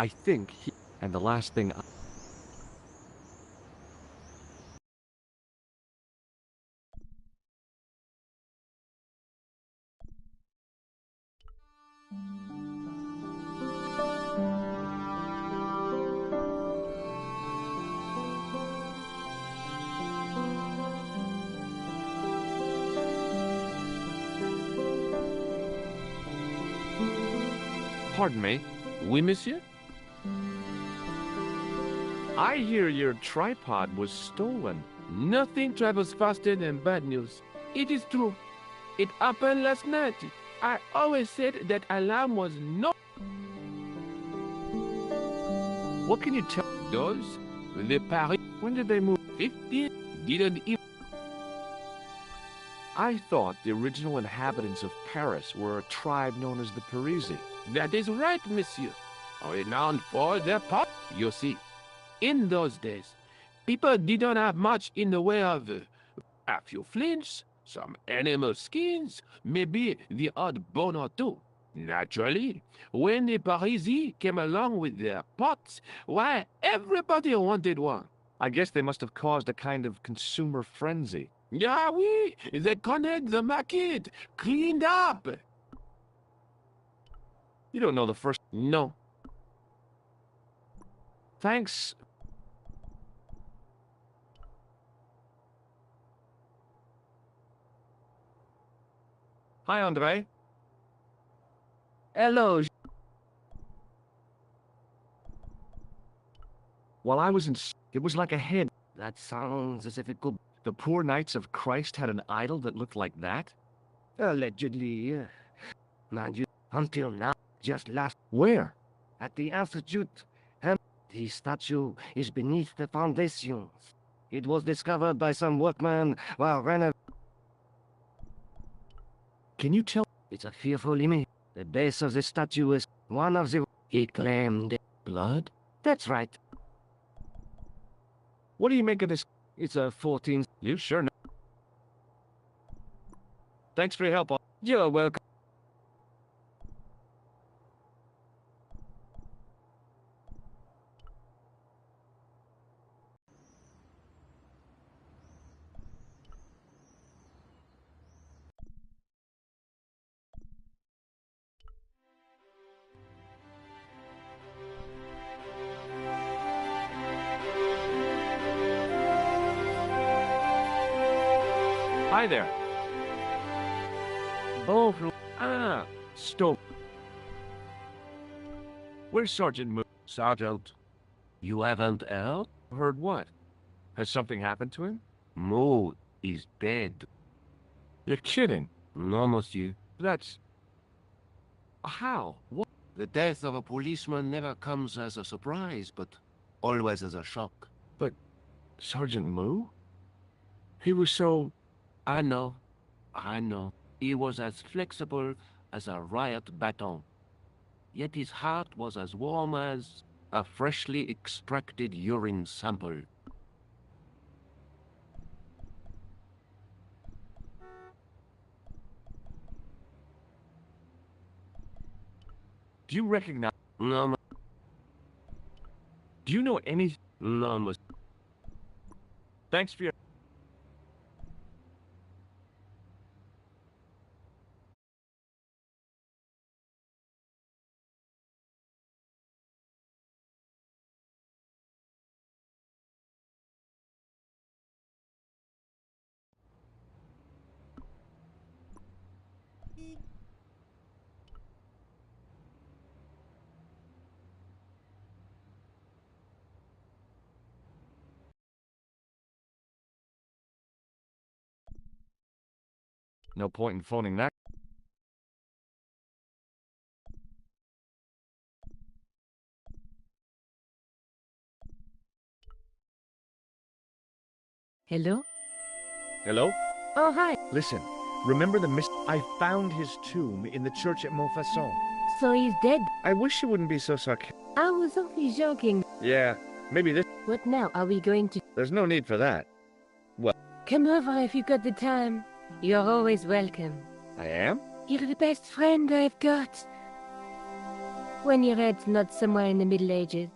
I think he... And the last thing I... Pardon me. Oui, monsieur? I hear your tripod was stolen. Nothing travels faster than bad news. It is true. It happened last night. I always said that alarm was not... What can you tell? Those, the Paris When did they move? 15 didn't even... I thought the original inhabitants of Paris were a tribe known as the Parisi. That is right, monsieur. Renowned for their pot. You see, in those days, people didn't have much in the way of a few flints, some animal skins, maybe the odd bone or two. Naturally, when the Parisi came along with their pots, why, everybody wanted one. I guess they must have caused a kind of consumer frenzy. Yeah, oui, they connect the market, cleaned up. You don't know the first... No, Thanks. Hi, Andre. Hello. While I was in... It was like a head. That sounds as if it could... The poor Knights of Christ had an idol that looked like that? Allegedly, mind you, until now, just last... Where? At the Institute, and the statue is beneath the foundations. It was discovered by some workman while Can you tell... It's a fearful image. The base of the statue is one of the... He claimed... Blood? That's right. What do you make of this? It's a 14... You sure know. Thanks for your help. You're welcome. Hi there. Bonjour. Ah, Stoke. Where's Sergeant Moon? Sergeant, you haven't heard? Heard what? Has something happened to him? Mo is dead. You're kidding. No, monsieur. That's... How? What? The death of a policeman never comes as a surprise, but always as a shock. Sergeant Moo? He was so... I know. He was as flexible as a riot baton. Yet his heart was as warm as a freshly extracted urine sample. Do you recognize... No, Do you know any... no, monsieur. Thanks for your... No point in phoning that. Hello? Hello? Oh, hi. Listen, remember the I found his tomb in the church at Montfaucon. So he's dead. I wish you wouldn't be so sarcastic. I was only joking. Yeah, maybe this... What now? Are we going to... There's no need for that. Come over if you got the time. You're always welcome. I am? You're the best friend I've got. When your head's not somewhere in the Middle Ages.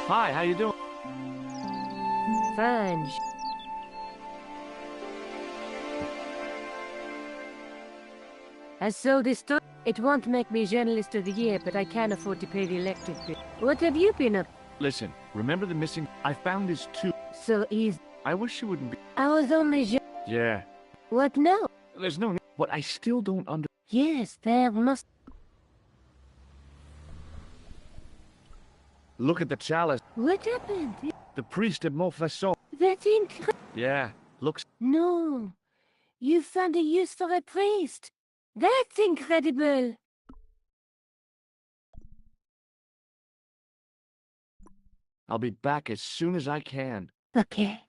Hi, how you doing? Fine. I sold this story. It won't make me Journalist of the Year, but I can't afford to pay the electric bill. What have you been up? Listen, remember the missing? I found his tooth. So easy. I wish you wouldn't be. I was only Yeah. What now? There's no. But I still don't under. Yes, there must... Look at the chalice. What happened? The priest at Montfaucon. That's incredible. Yeah. Looks. No. You found a use for a priest. That's incredible. I'll be back as soon as I can. Okay.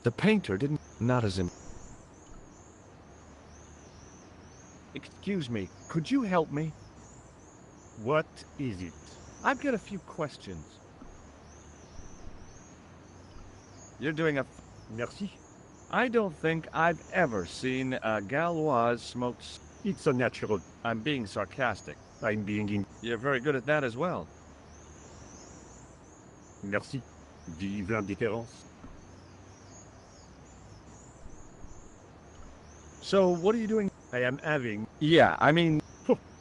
The painter didn't. Not as him. Excuse me, could you help me? What is it? I've got a few questions. You're doing a. Merci. I don't think I've ever seen a Gauloise smoke. It's a natural. I'm being sarcastic. I'm being in. You're very good at that as well. Merci. Vive l'indifférence. So, what are you doing? I am having. Yeah, I mean,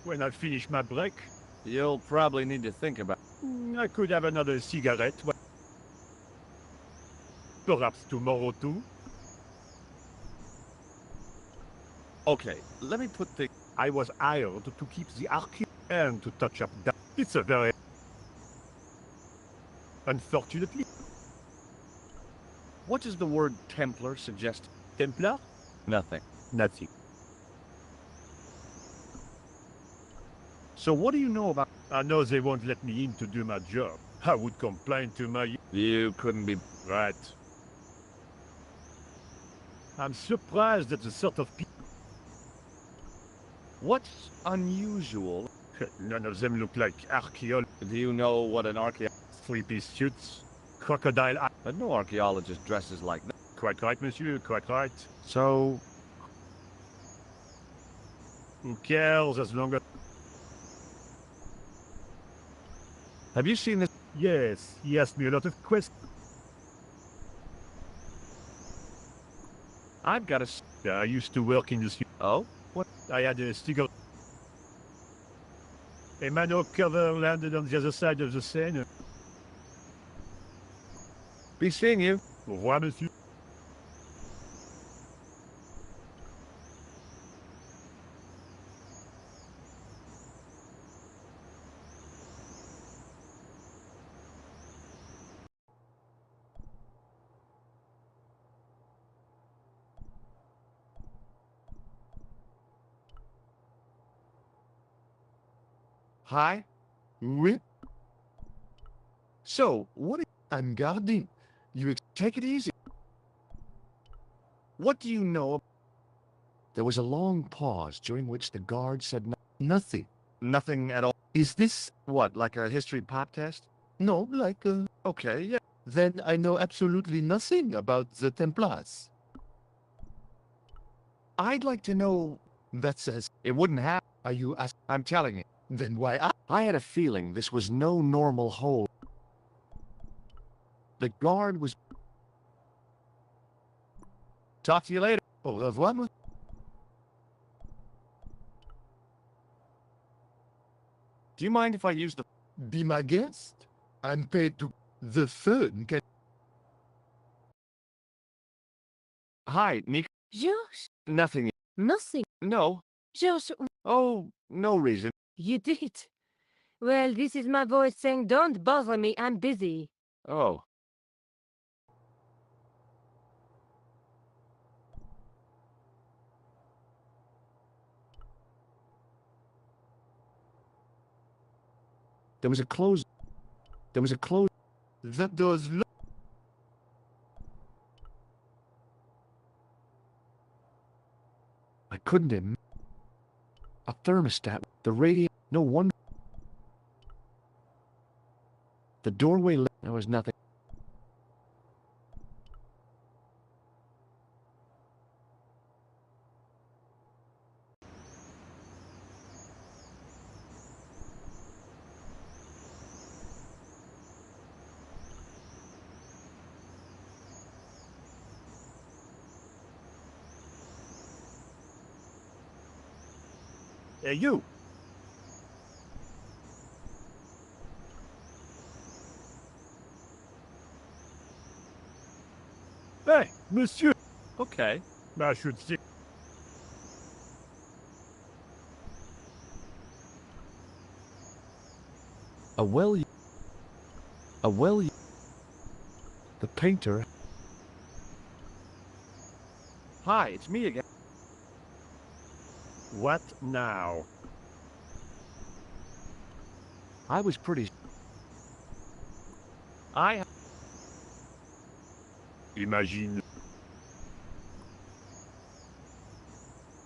When I finish my break, you'll probably need to think about. I could have another cigarette. Perhaps tomorrow too. Okay, let me put the... I was hired to keep the archive and to touch up that. It's a very... Unfortunately, What does the word Templar suggest? Templar? Nothing. Nothing. So what do you know about... I know they won't let me in to do my job. I would complain to my... You couldn't be... Right. I'm surprised at the sort of people... What's unusual? None of them look like archaeologists. Do you know what an archaeologist... Three-piece suits, crocodile eye. But no archaeologist dresses like that. Quite right, monsieur, quite right. So... Who cares as long as... Have you seen this? Yes, he asked me a lot of questions. I've got a... I used to work in the... Oh? What? I had a cigarette. A manhole cover landed on the other side of the Seine. Be seeing you. Au revoir, monsieur. Hi? Oui, So, what... I'm guarding. Take it easy. What do you know? There was a long pause during which the guard said nothing. nothing at all. Is this... What, like a history pop test? No, like, Okay, yeah. then I know absolutely nothing about the Templars. I'd like to know... That says, It wouldn't happen. are you ask? I'm telling you. Then why I had a feeling this was no normal hole. The guard was... Talk to you later. Au revoir, Do you mind if I use the... be my guest. I'm paid to... The phone can... Hi, Nick. George, Nothing. nothing. No. George, Oh, no reason. you did. Well, this is my voice saying, don't bother me, I'm busy. Oh. There was a close... That door's locked. I couldn't a thermostat. The radio... No wonder... The doorway... There was nothing. Hey, you! Hey, monsieur! Okay. I should say... A well... The painter... Hi, it's me again. What now? I was pretty... Imagine...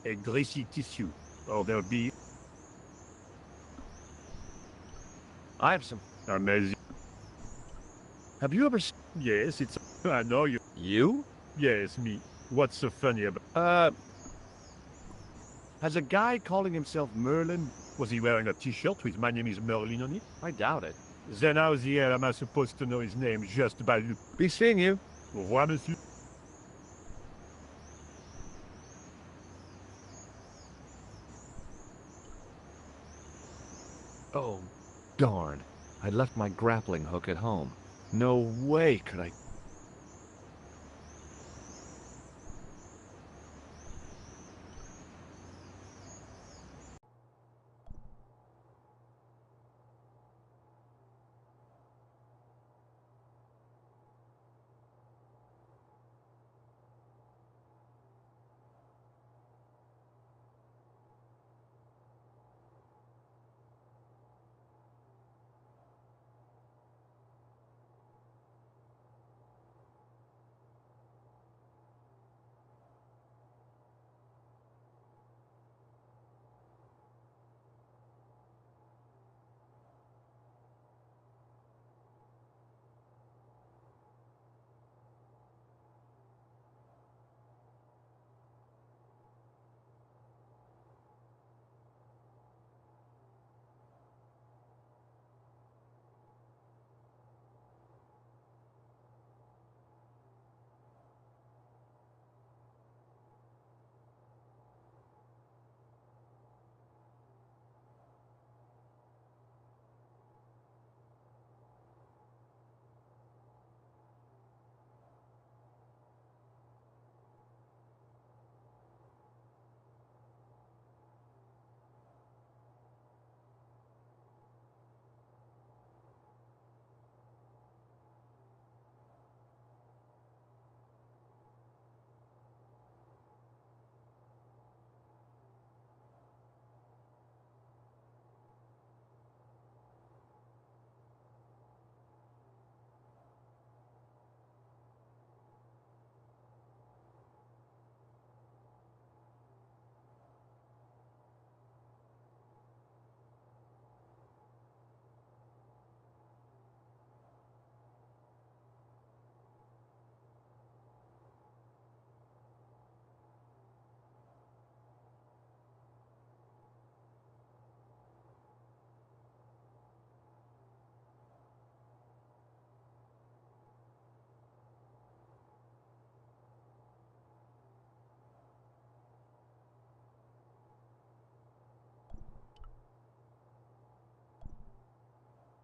a greasy tissue. Or there'll be... I have some... Amazing. Have you ever... Yes, it's... I know you... You? Yes, me. What's so funny about... Has a guy calling himself Merlin? Was he wearing a t-shirt with "My name is Merlin" on it? I doubt it. Then how the hell am I supposed to know his name just by look? Be seeing you. Au revoir, monsieur. Oh, darn. I left my grappling hook at home. No way could I...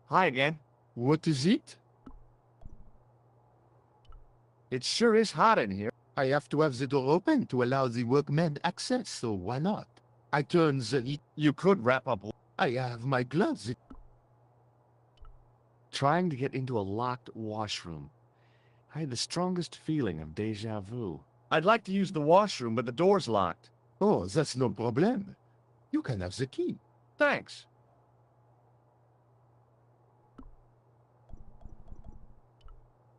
Hi again. What is it? It sure is hot in here. I have to have the door open to allow the workmen access, so why not? I turn the heat. You could wrap up. I have my gloves. Trying to get into a locked washroom. I had the strongest feeling of deja vu. I'd like to use the washroom, but the door's locked. Oh, that's no problem. You can have the key. Thanks.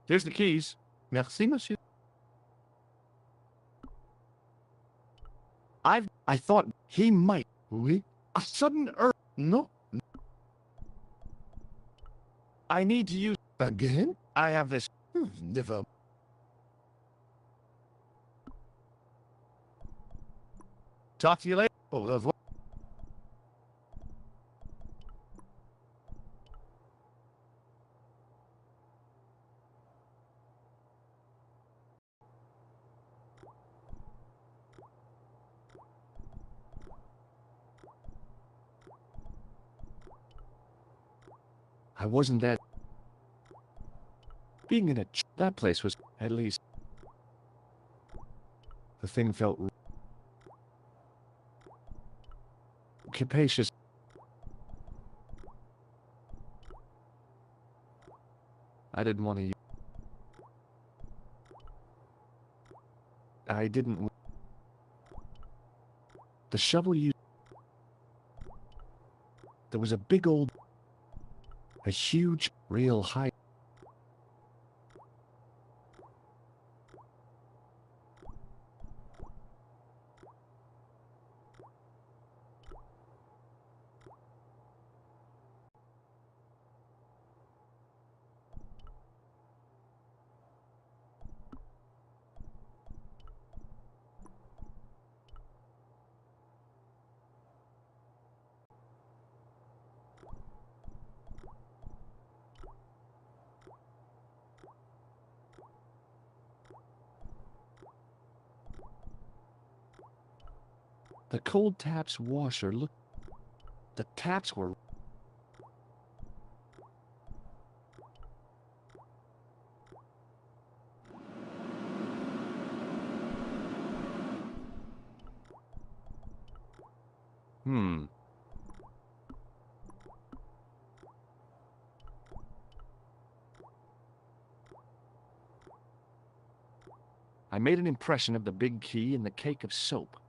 Here's the keys. Merci, monsieur. I thought he might. Oui? A sudden urge. No. I need to use. Again? I have this. Never. Talk to you later. Au revoir. I wasn't that. Being in that place was, at least. The thing felt capacious. I didn't want to. I didn't. The shovel you. There was a big old. A huge, real high. The cold taps washer looked. The taps were. I made an impression of the big key and the cake of soap.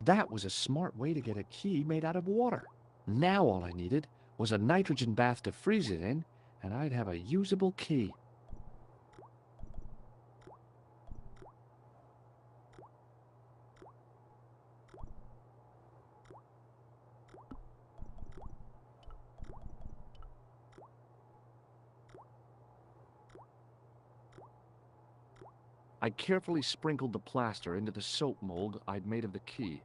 That was a smart way to get a key made out of water. Now all I needed was a nitrogen bath to freeze it in, and I'd have a usable key. I carefully sprinkled the plaster into the soap mold I'd made of the key.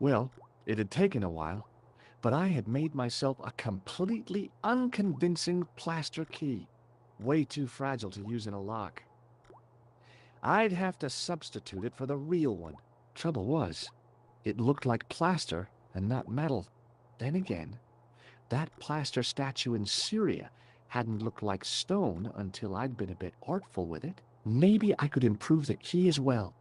Well, it had taken a while, but I had made myself a completely unconvincing plaster key. Way too fragile to use in a lock. I'd have to substitute it for the real one. Trouble was, it looked like plaster and not metal. Then again, that plaster statue in Syria hadn't looked like stone until I'd been a bit artful with it. Maybe I could improve the key as well.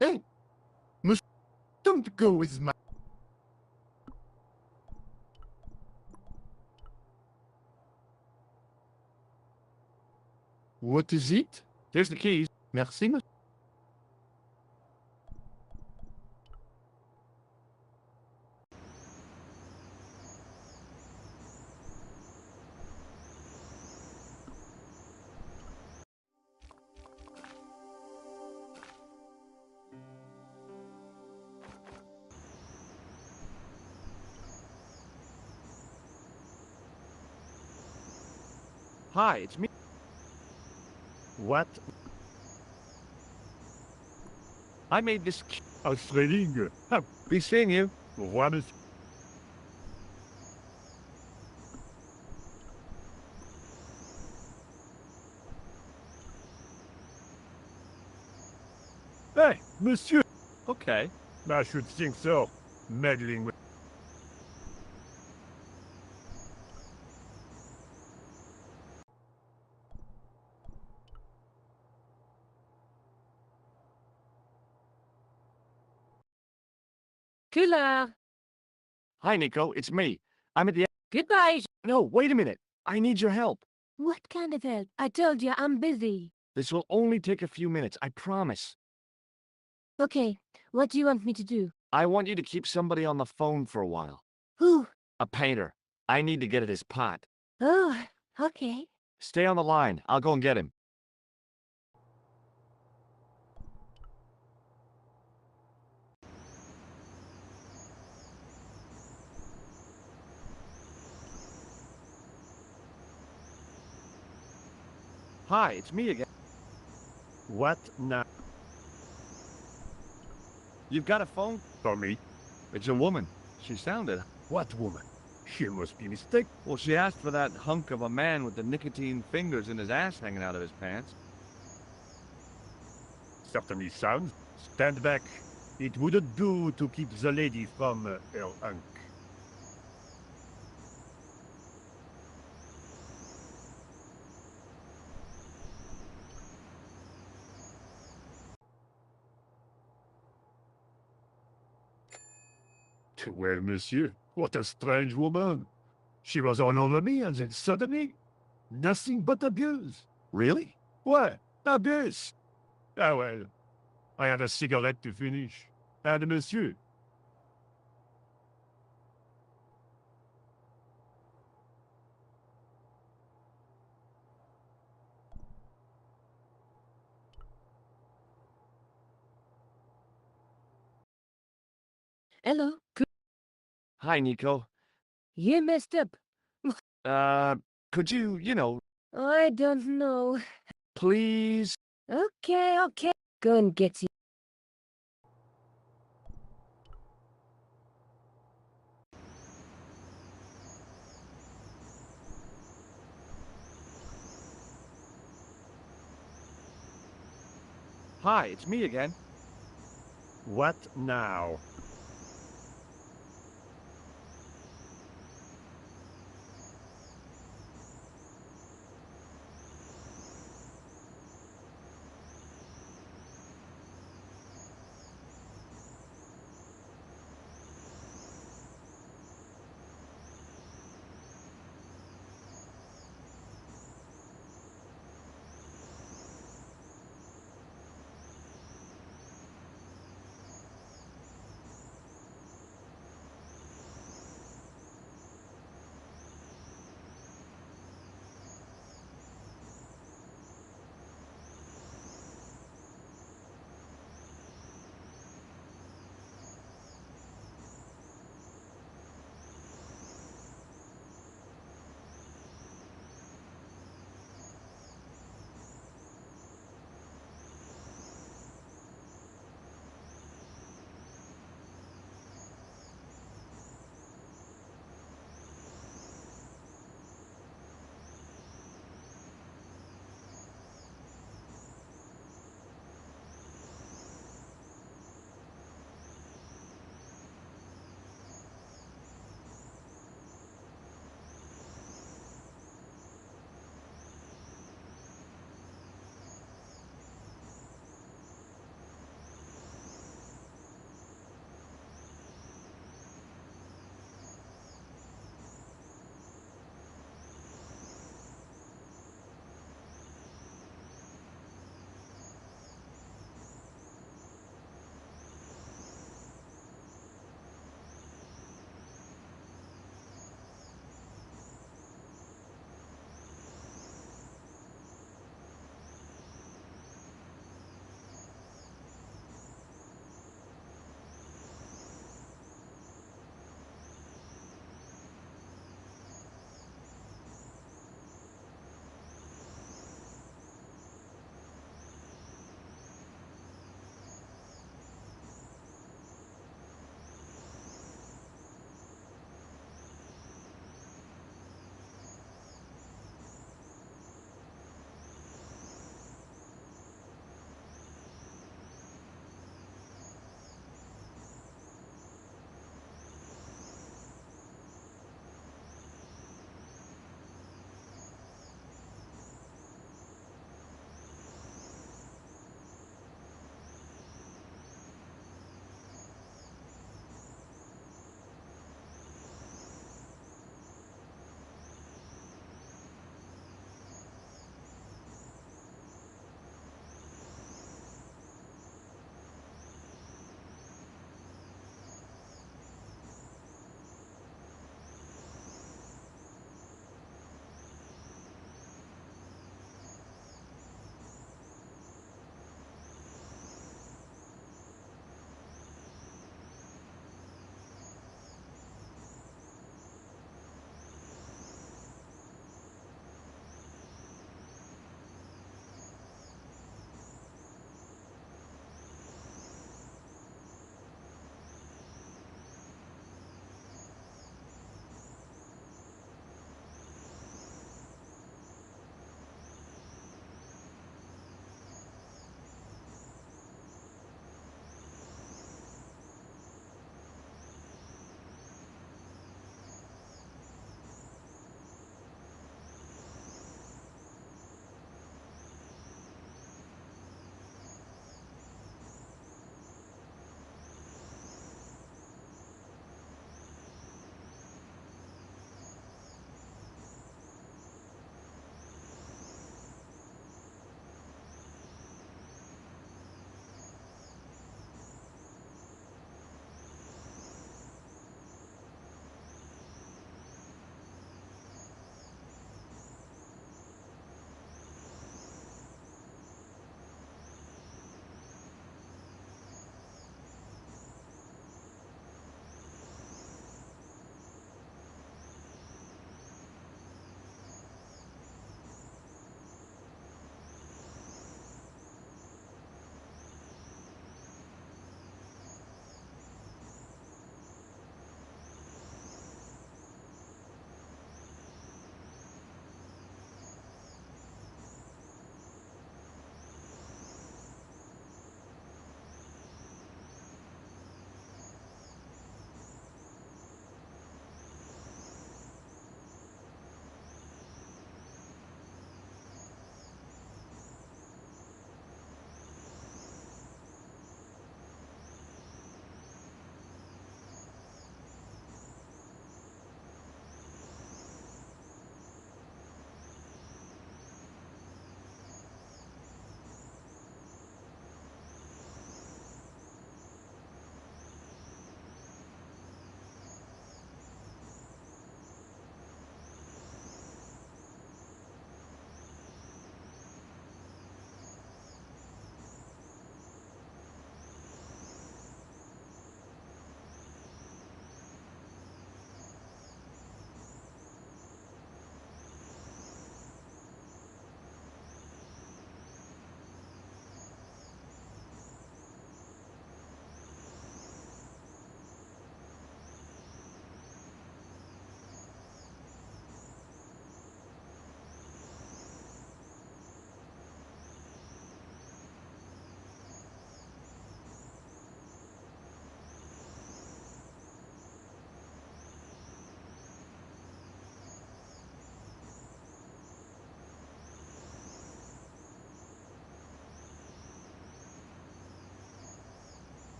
Hey, must don't go with my... What is it? Here's the keys. Merci, monsieur. Hi, it's me. What? I made this key. Australing. Ah, Be seeing you. au revoir, monsieur. Hey, monsieur! Okay. I should think so. Meddling with... Killer! Hi, Nico. It's me. I'm at the... Goodbye! No, wait a minute. I need your help. What kind of help? I told you I'm busy. This will only take a few minutes, I promise. Okay, what do you want me to do? I want you to keep somebody on the phone for a while. Who? A painter. I need to get at his pot. Oh, okay. Stay on the line. I'll go and get him. Hi, it's me again. What now? You've got a phone? For me? It's a woman. She sounded... What woman? She must be mistaken. Well, she asked for that hunk of a man with the nicotine fingers in his ass hanging out of his pants. Certainly sounds. Stand back. It wouldn't do to keep the lady from her unk. Well, monsieur, what a strange woman. She was all over me, and then suddenly, nothing but abuse. Really? What? Abuse? Ah well, I had a cigarette to finish. And monsieur? Hello? Hi, Nico. You messed up. Could you, I don't know. please? Okay. Go and get you. Hi, it's me again. What now?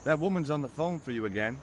That woman's on the phone for you again.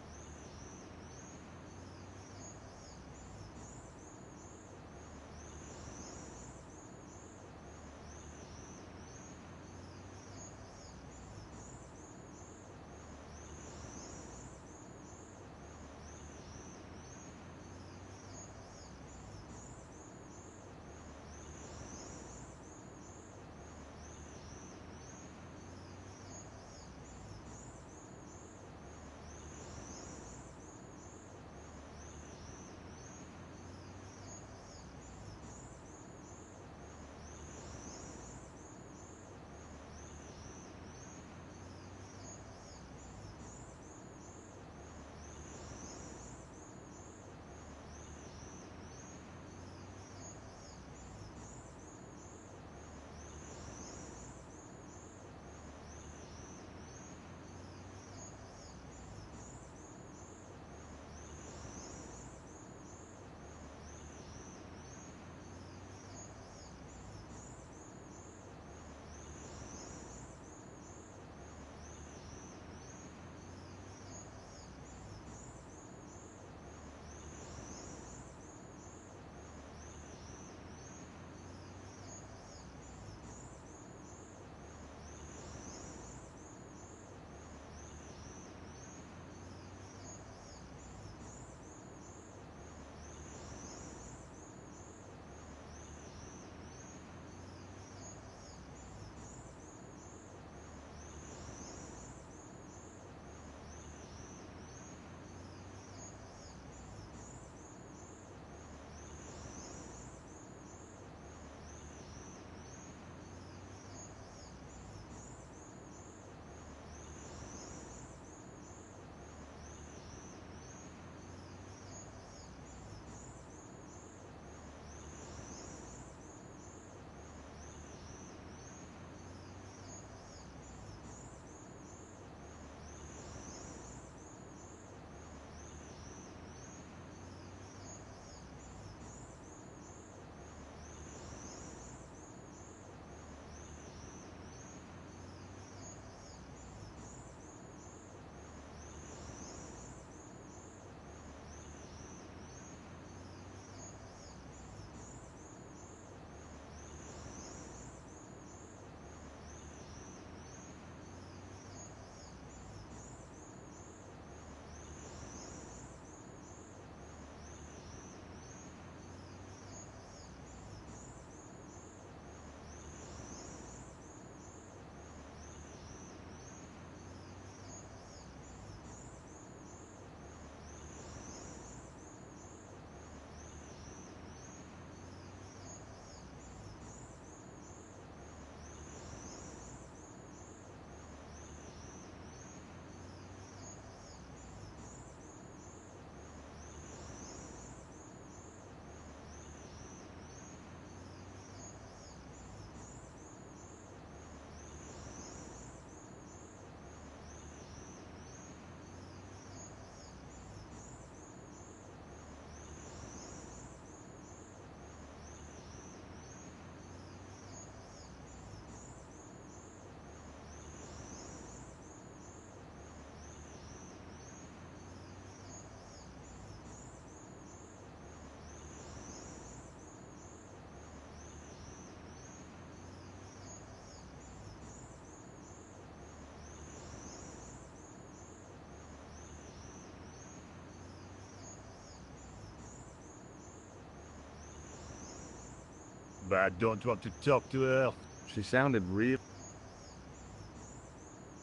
But I don't want to talk to her. She sounded real.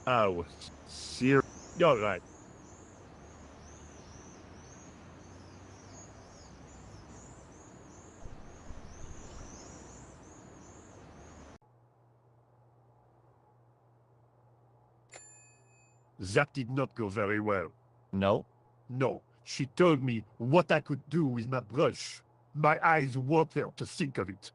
Oh, Serious. all right. That did not go very well. No. No, she told me what I could do with my brush. My eyes water to think of it.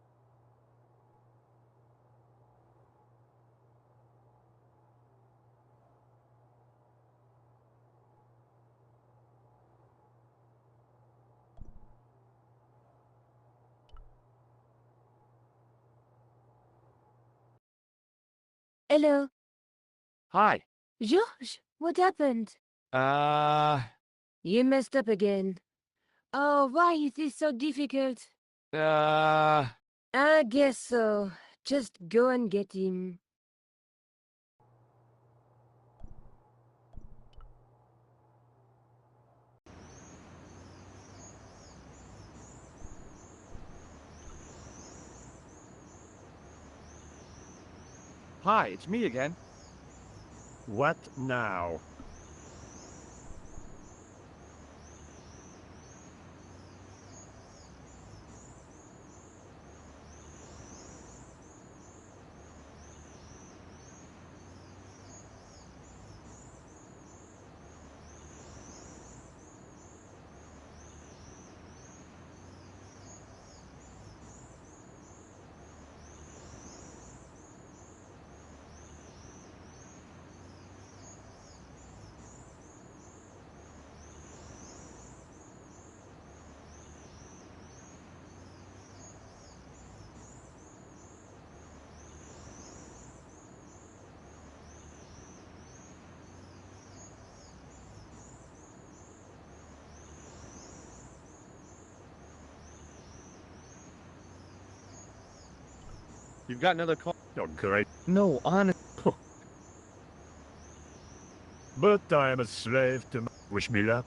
Hello, Hi. George. What happened? You messed up again. Oh, why is this so difficult? I guess so. Just go and get him. Hi, it's me again. What now? You've got another call? Oh, great. No, honest. But I am a slave to my... Wish me luck.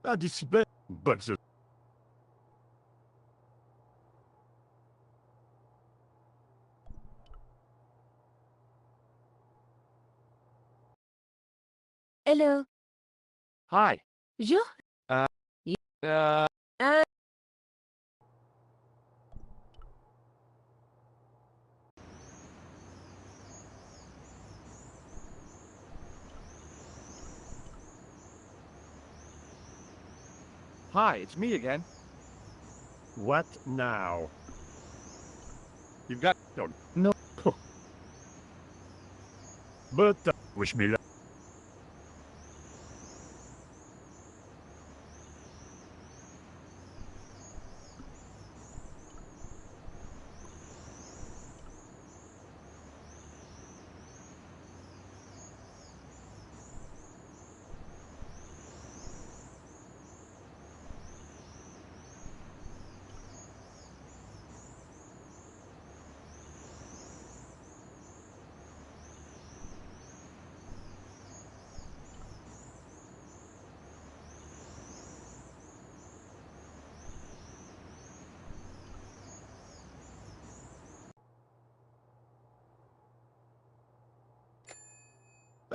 I despair, but the... Hello. Hi. Je? Uh, Hi, it's me again. What now? You've got... Oh, No. but wish me luck.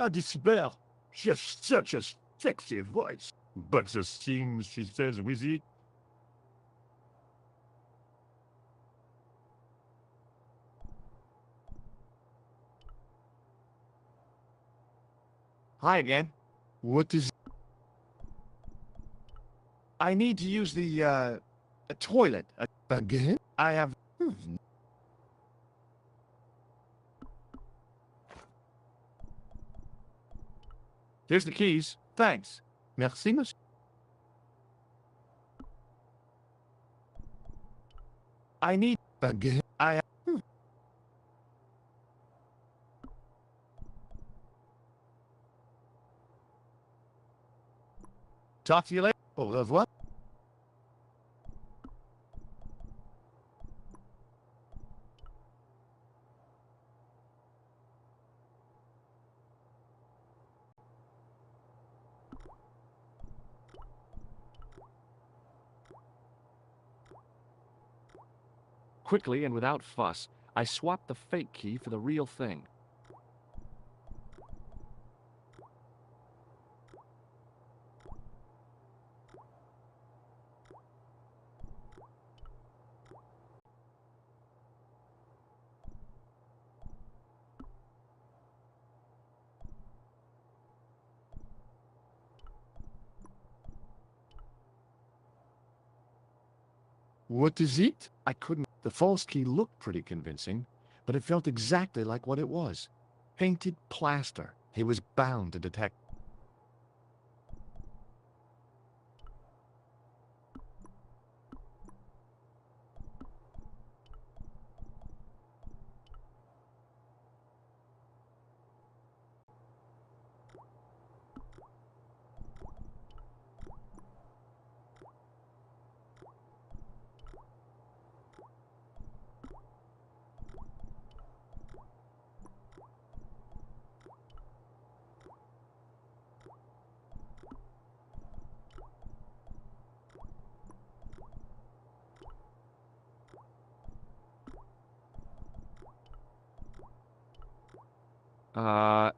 I despair. She has such a sexy voice. But the things she says with it... Hi again. What is... I need to use the, toilet. Again? I have... Here's the keys. Thanks. Merci, monsieur. I need... Again? I... Talk to you later. Au revoir. Quickly and without fuss, I swapped the fake key for the real thing. What is it? I couldn't... The false key looked pretty convincing, but it felt exactly like what it was. Painted plaster. He was bound to detect... Uh...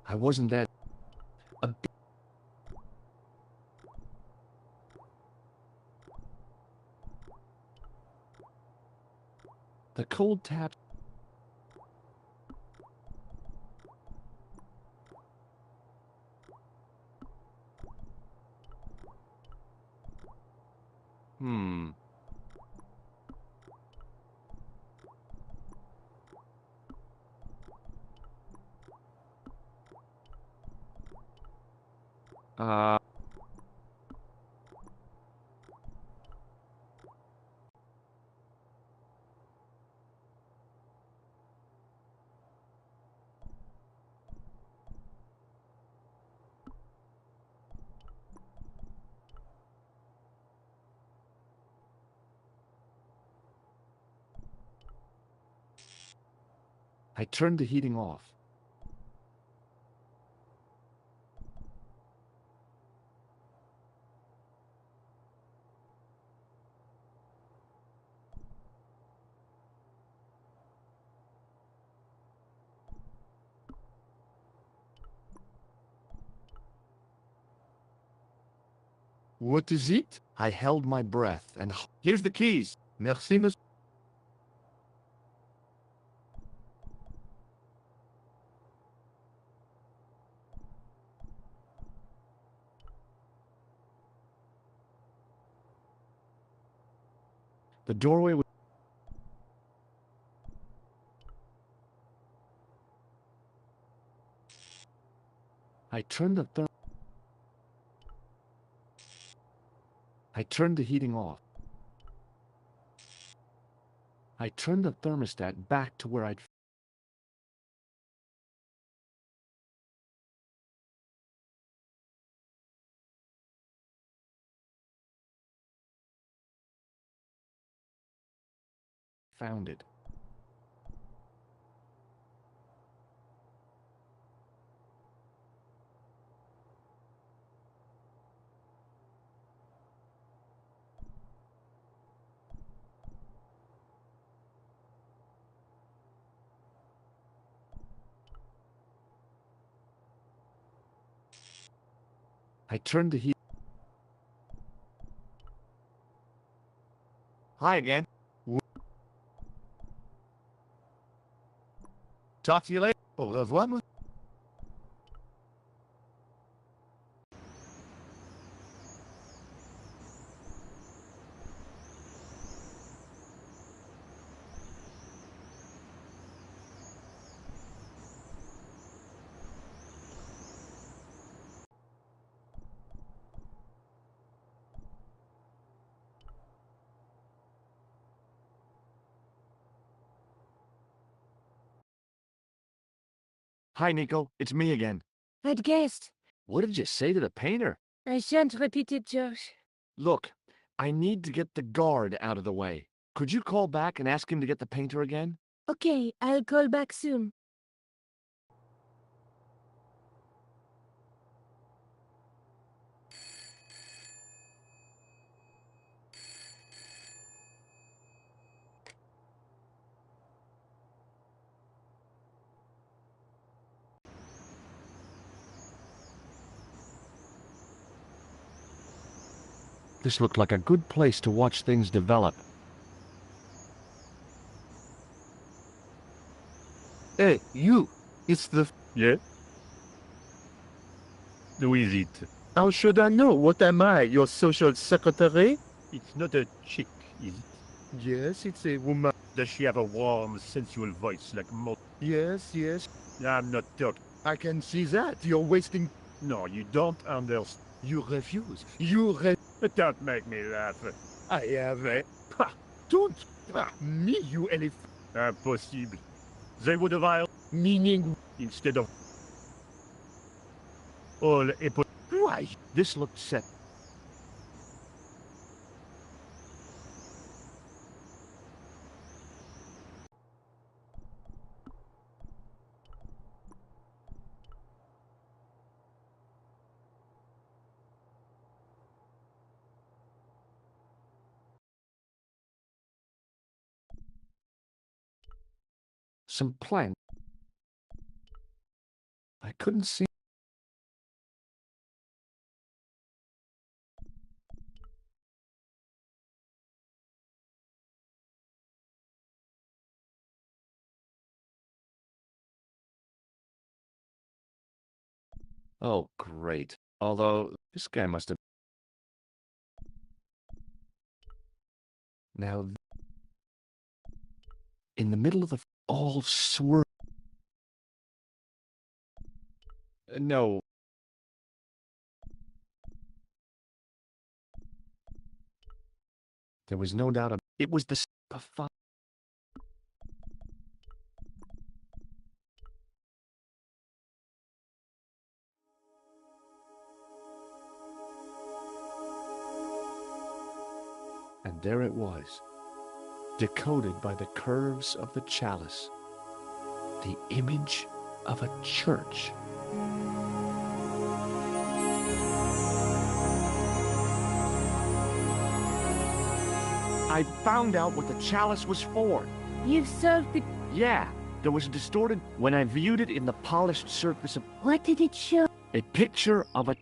I wasn't that... The cold tap... Hmm... Uh... I turned the heating off. What is it? I held my breath and... Here's the keys. Merci, monsieur. The doorway was... I turned the heating off. I turned the thermostat back to where I'd... found it. I turned the heat... Hi again. Talk to you later. Au revoir, monsieur. Hi, Nico. It's me again. I'd guessed. What did you say to the painter? I shan't repeat it, Josh. Look, I need to get the guard out of the way. Could you call back and ask him to get the painter again? Okay, I'll call back soon. This looked like a good place to watch things develop. Hey, you. It's the... Yeah? Who is it? How should I know? What am I, your social secretary? It's not a chick, is it? Yes, it's a woman. Does she have a warm, sensual voice like Mo? Yes, yes. I'm not talking. I can see that. You're wasting... No, you don't understand. You refuse. Don't make me laugh. I have a... Ha! Don't... Me, you elephant. Impossible. They would have hired Meaning... instead of... All Why? This looked set. some plant. I couldn't see. Oh, great. Although, this guy must have... Now, in the middle of the... all swirl... No. There was no doubt it was the... And there it was, decoded by the curves of the chalice, the image of a church. I found out what the chalice was for. You've solved the... Yeah, there was distorted when I viewed it in the polished surface of... What did it show? A picture of a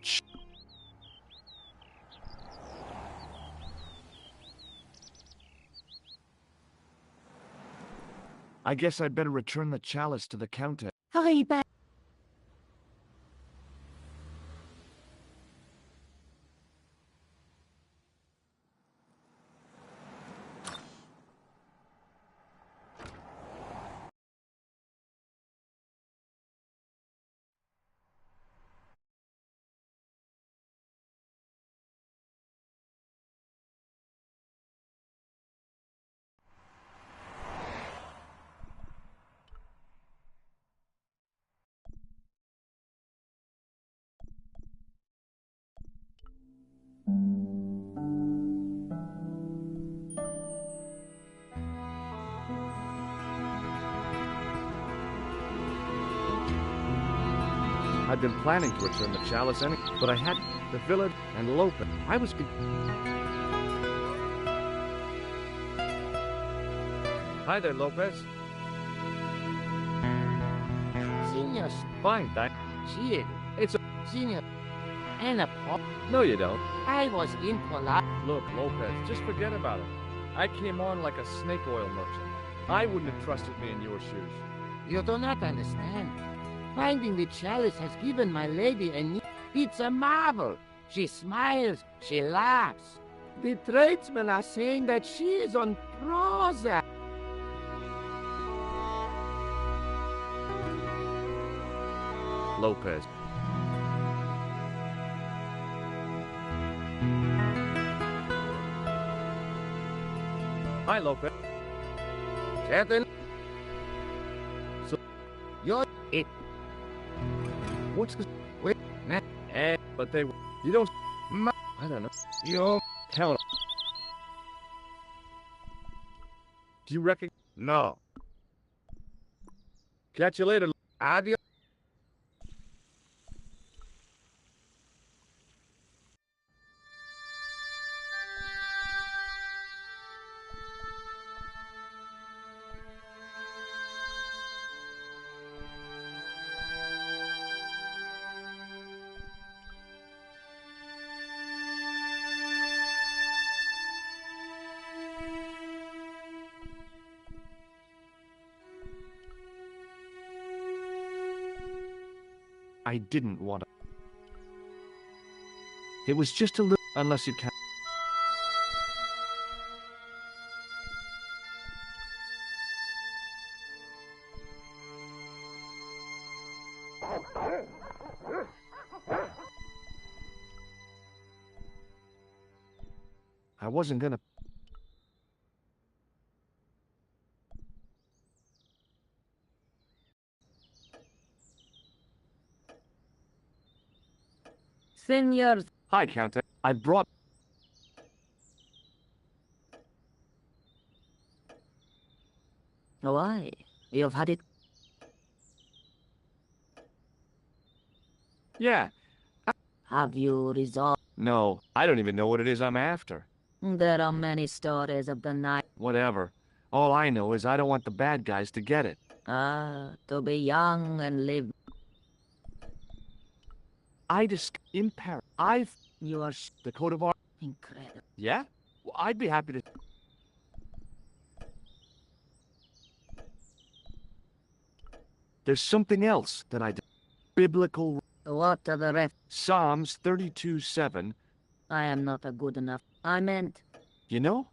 I guess I'd better return the chalice to the Countess. Hurry back. I'd been planning to return the chalice but I had the village and Lopez. I was... Hi there, Lopez. Senior, Fine, thank... chill. It's a... Senior, and a pop. No, you don't. I was in polite. Look, Lopez, just forget about it. I came on like a snake oil merchant. I wouldn't have trusted me in your shoes. You do not understand. Finding the chalice has given my lady a new... It's a marvel. She smiles, she laughs. The tradesmen are saying that she is on Prozac. Lopez. Hi, Lopez. Certain. So, you're it. What's the... Wait, nah. But they... You don't... I don't know. You... Hell... Do you reckon... No. Catch you later. Adios. I didn't want to. It was just a little... Unless you can... I wasn't gonna... Senors. Hi, Countess. I brought... Why? You've had it... Yeah. Have you resolved? No, I don't even know what it is I'm after. There are many stories of the night. Whatever. All I know is I don't want the bad guys to get it. Ah, to be young and live. In Paris. You are The coat of arms. incredible. Yeah? Well, I'd be happy to. There's something else that I. Biblical. What are the ref? Psalms 32:7. I am not a good enough. I meant, You know?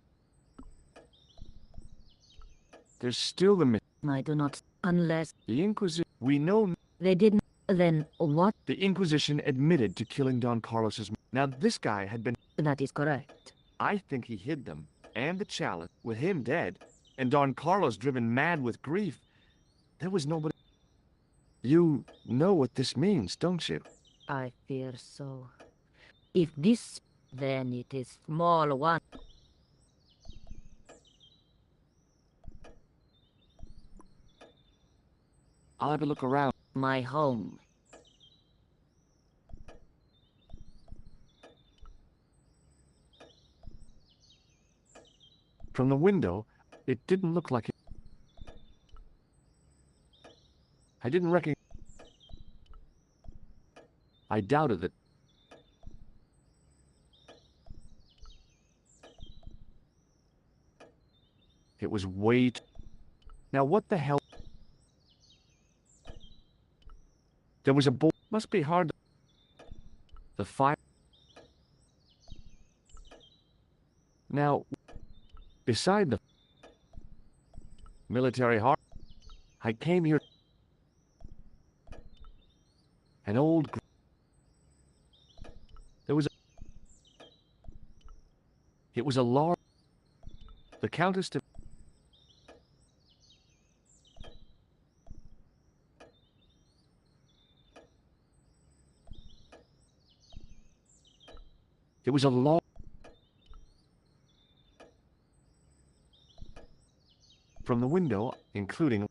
There's still the myth. I do not, unless The Inquisition. We know they didn't. Then what? the Inquisition admitted to killing Don Carlos's. Now, this guy had been. That is correct. I think he hid them, and the chalice, with him dead, and Don Carlos driven mad with grief. There was nobody. You know what this means, don't you? I fear so. If this, then it is small one. I'll have a look around. My home. From the window, it didn't look like it. I didn't recognize. I doubted that. It was way too... Now what the hell? There was a boy. Must be hard to... The fire... Now, beside the... military heart, I came here... An old... There was a... It was a large... The Countess de... It was a large... From the window, including...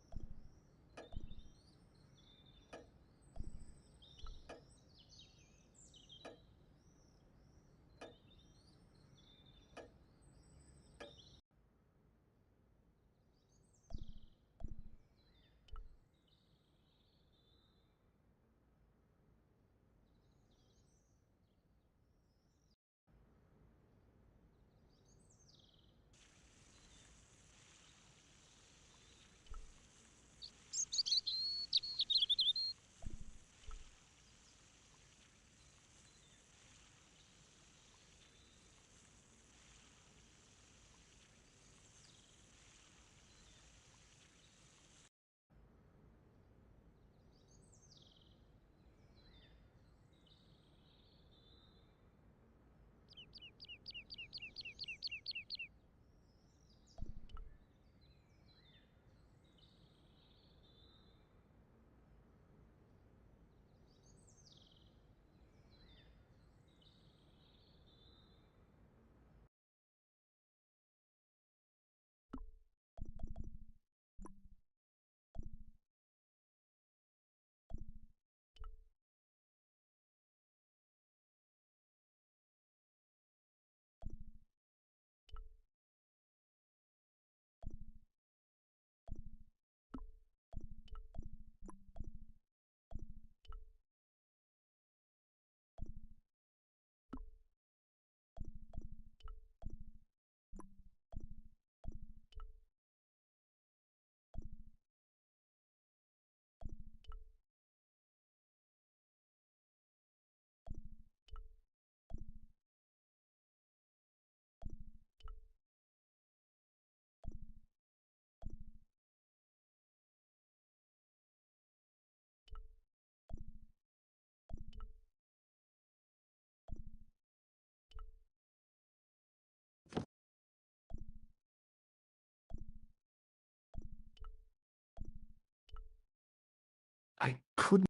I couldn't...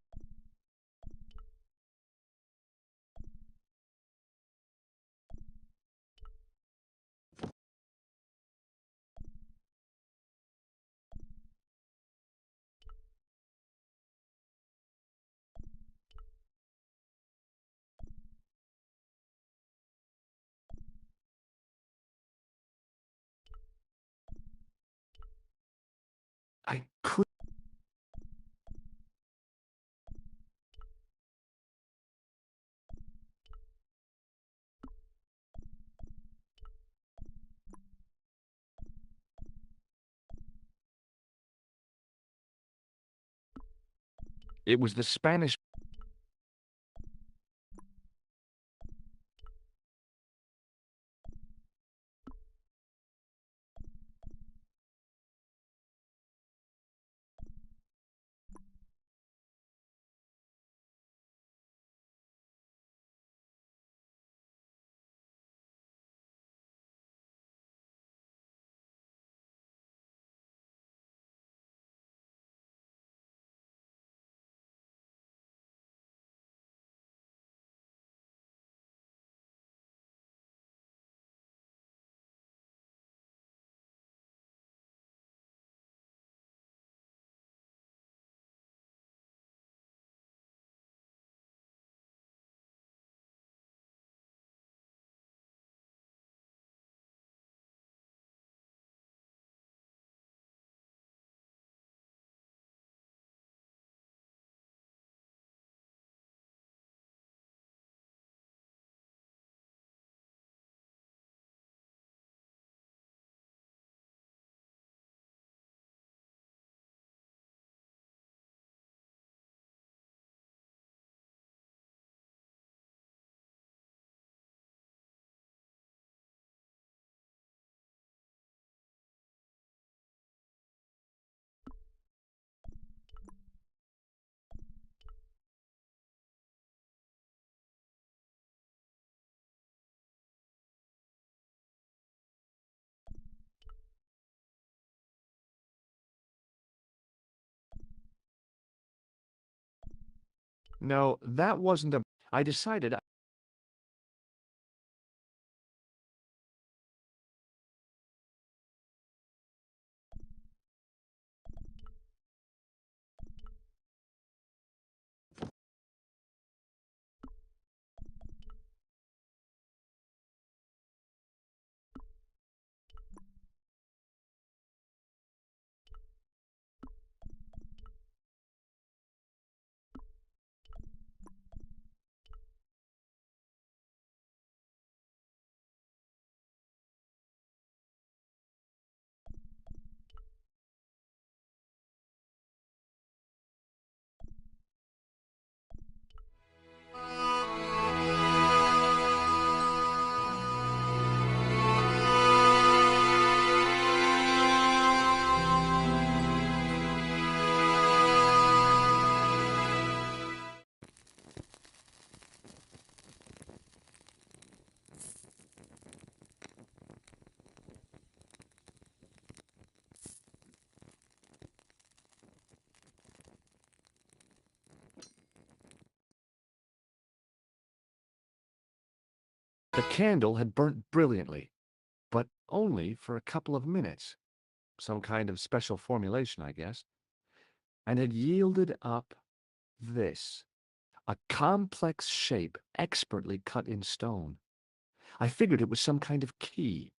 I could... It was the Spanish. No, that wasn't a. I decided. The candle had burnt brilliantly, but only for a couple of minutes. Some kind of special formulation, I guess. And had yielded up this. A complex shape expertly cut in stone. I figured it was some kind of key.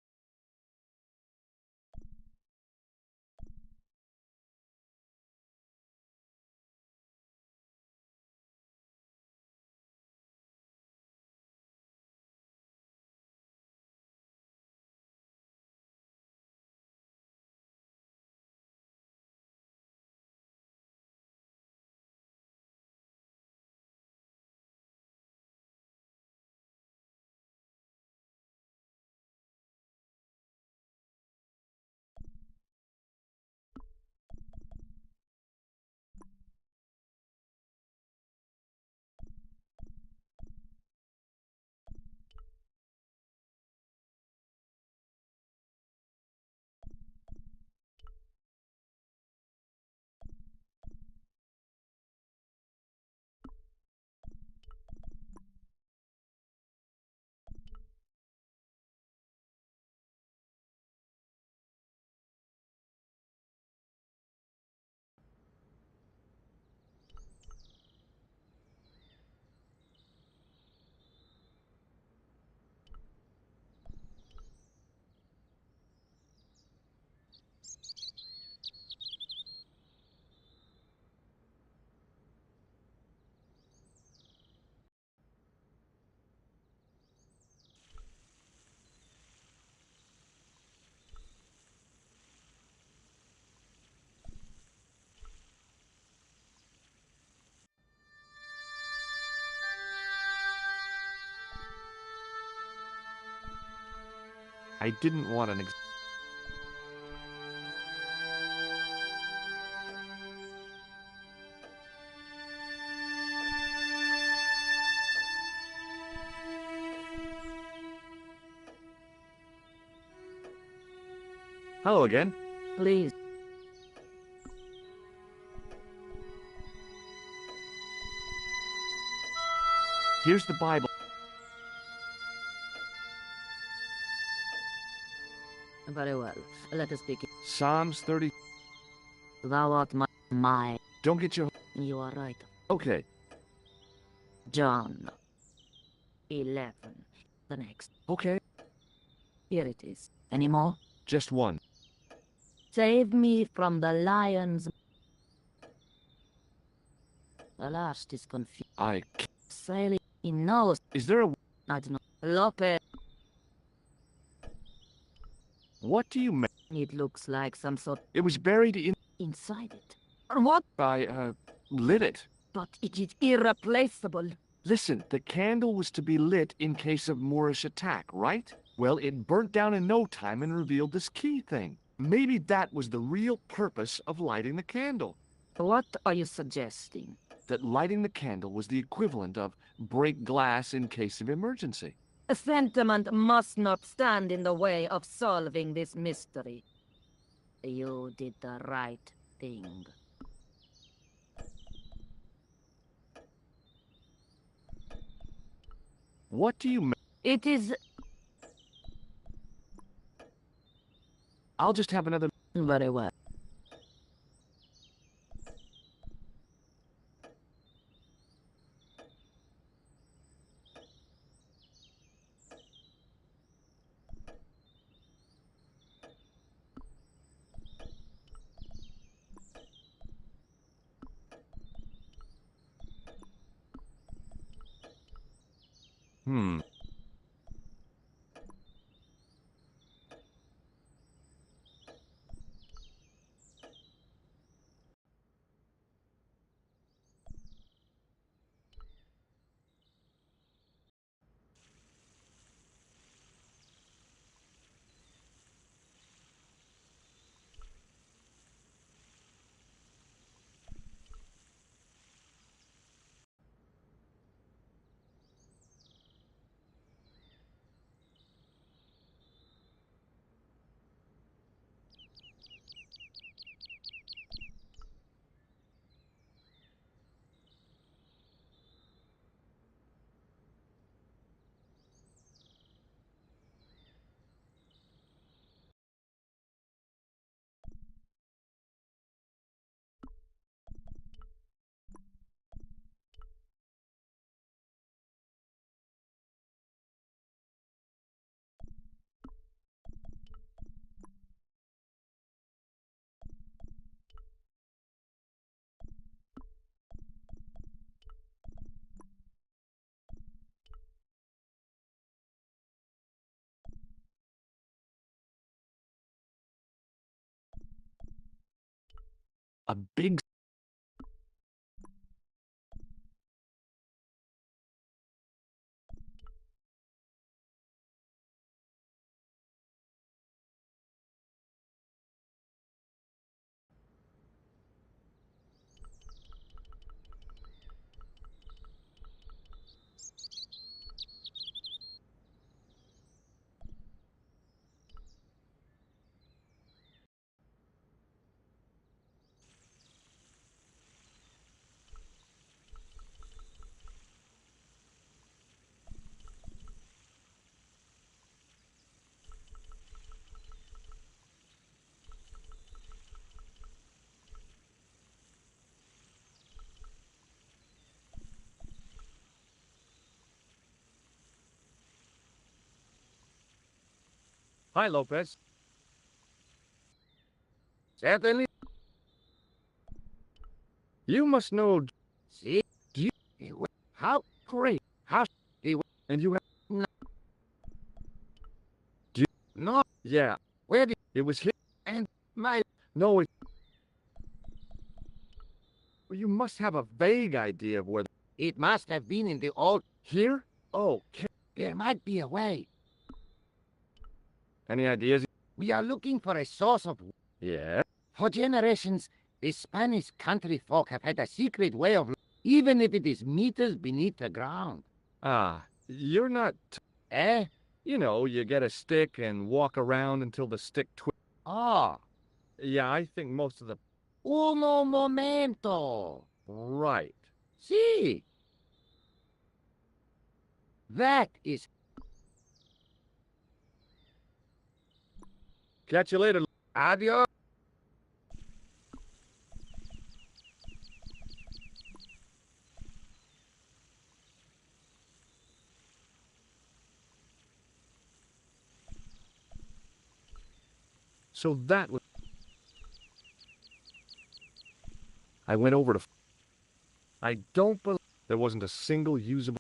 I didn't want an Hello again. Please. Here's the Bible. Very well. Let us begin. Psalms 30. Thou art my. Don't get your... You are right. Okay. John 11. The next. Okay. Here it is. Any more? Just one. Save me from the lions. The last is confused. I... Sailing. He knows. Is there a... I don't know. Lope. What do you mean? It looks like some sort It was buried inside it. Or what? I, lit it. But it is irreplaceable. Listen, the candle was to be lit in case of Moorish attack, right? Well, it burnt down in no time and revealed this key thing. Maybe that was the real purpose of lighting the candle. What are you suggesting? That lighting the candle was the equivalent of break glass in case of emergency. A sentiment must not stand in the way of solving this mystery. You did the right thing. What do you mean? It is... I'll just have another... Very well. A big... Hi, Lopez. Certainly. You must know... See? Do you... How great. How... And you have... No. Do you... No. Yeah. Where did... It was here. And my... No, it... Well, you must have a vague idea of where... It must have been in the old... Here? Oh, There might be a way. Any ideas? We are looking for a source of... Yeah? For generations, the Spanish country folk have had a secret way of... even if it is meters beneath the ground. Ah, you're not... Eh? You know, you get a stick and walk around until the stick twists. Ah. Yeah, I think most of the... Uno momento. Right. See? That is... Catch you later. Adios. So that was... I went over to... I don't believe... There wasn't a single usable...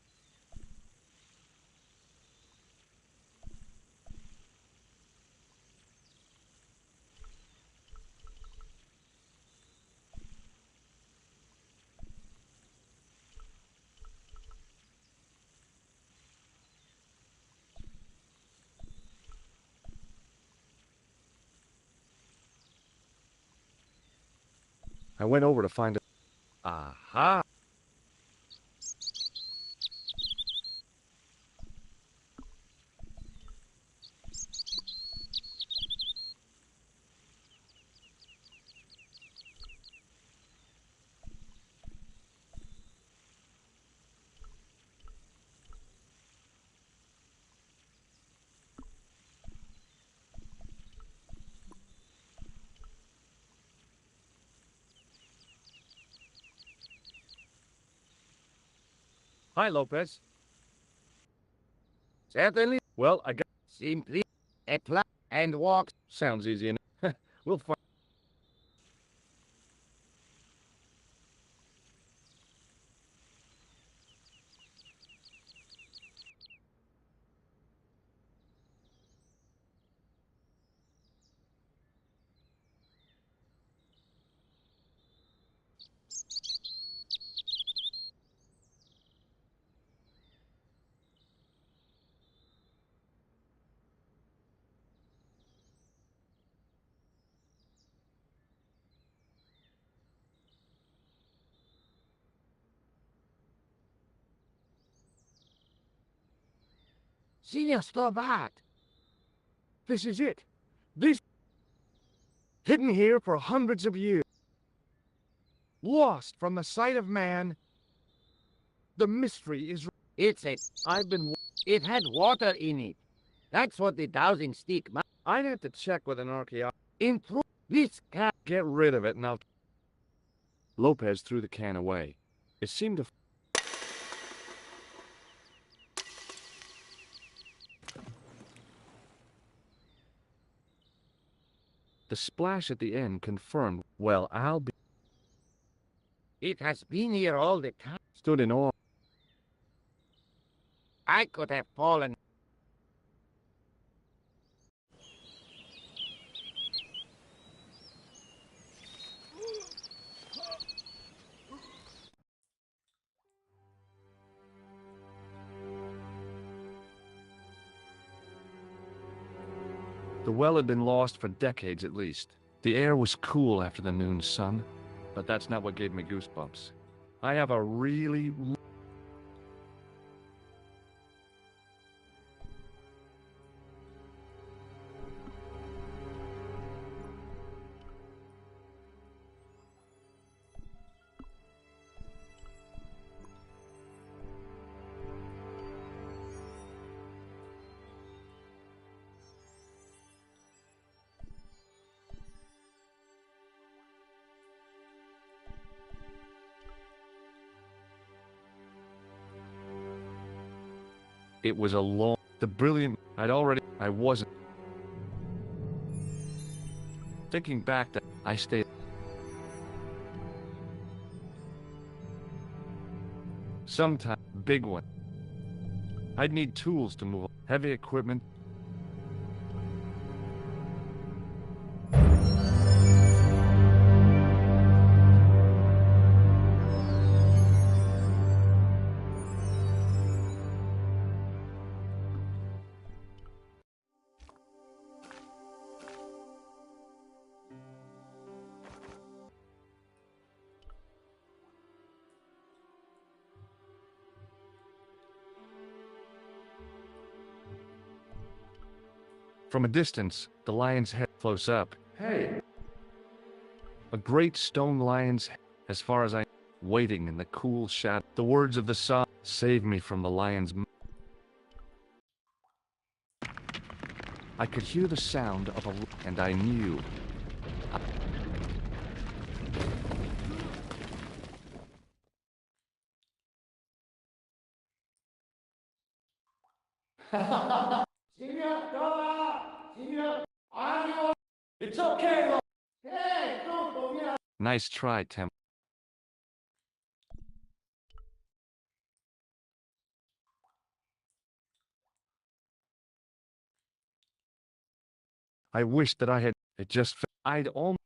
I went over to find it. Aha! Hi, Lopez. Certainly. Well, I got... Simply a plat and walk. Sounds easy enough. We'll find... Senor Stovat. This is it. This... Hidden here for hundreds of years. Lost from the sight of man. The mystery is... It's a... I've been... It had water in it. That's what the dowsing stick... I'd have to check with an archaeologist. Improve this can... Get rid of it and I'll... Lopez threw the can away. It seemed to... The splash at the end confirmed, well, I'll be... It has been here all the time. Stood in awe. I could have fallen. The well had been lost for decades at least. The air was cool after the noon sun, but that's not what gave me goosebumps. I have a really... It was a long... The brilliant... I wasn't... Thinking back that I stayed... Sometime... Big one. I'd need tools to move... Heavy equipment... From a distance, the lion's head close up. Hey! A great stone lion's head, as far as I waiting in the cool shadow. The words of the song save me from the lion's mouth. I could hear the sound of and I knew. It's okay. Nice try, Tim. I wish that I had. It just. I'd almost.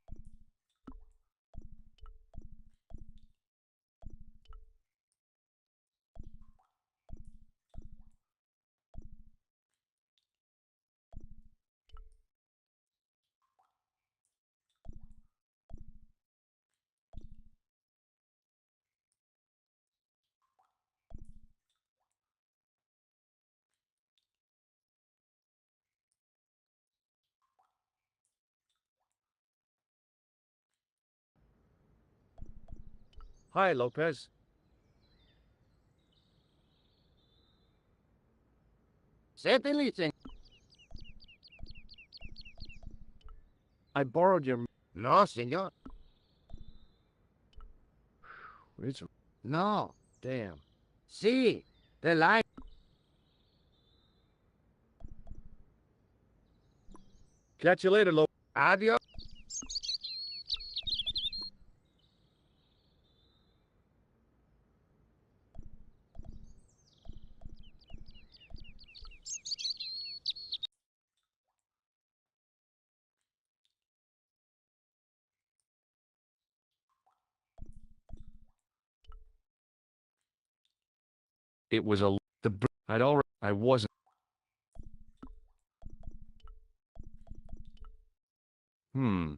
Hi, Lopez. Certainly, senor. I borrowed your. No, senor. It's. No. Damn. See, the line. Catch you later, Lopez. Adios. It was a. I'd already. I wasn't. Hmm.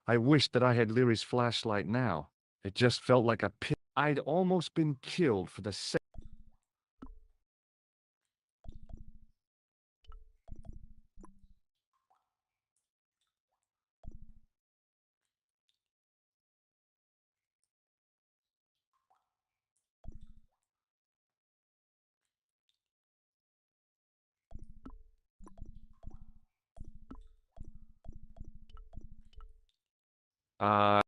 I wish that I had Leary's flashlight now. It just felt like a pit. I'd almost been killed for the sake. Uh.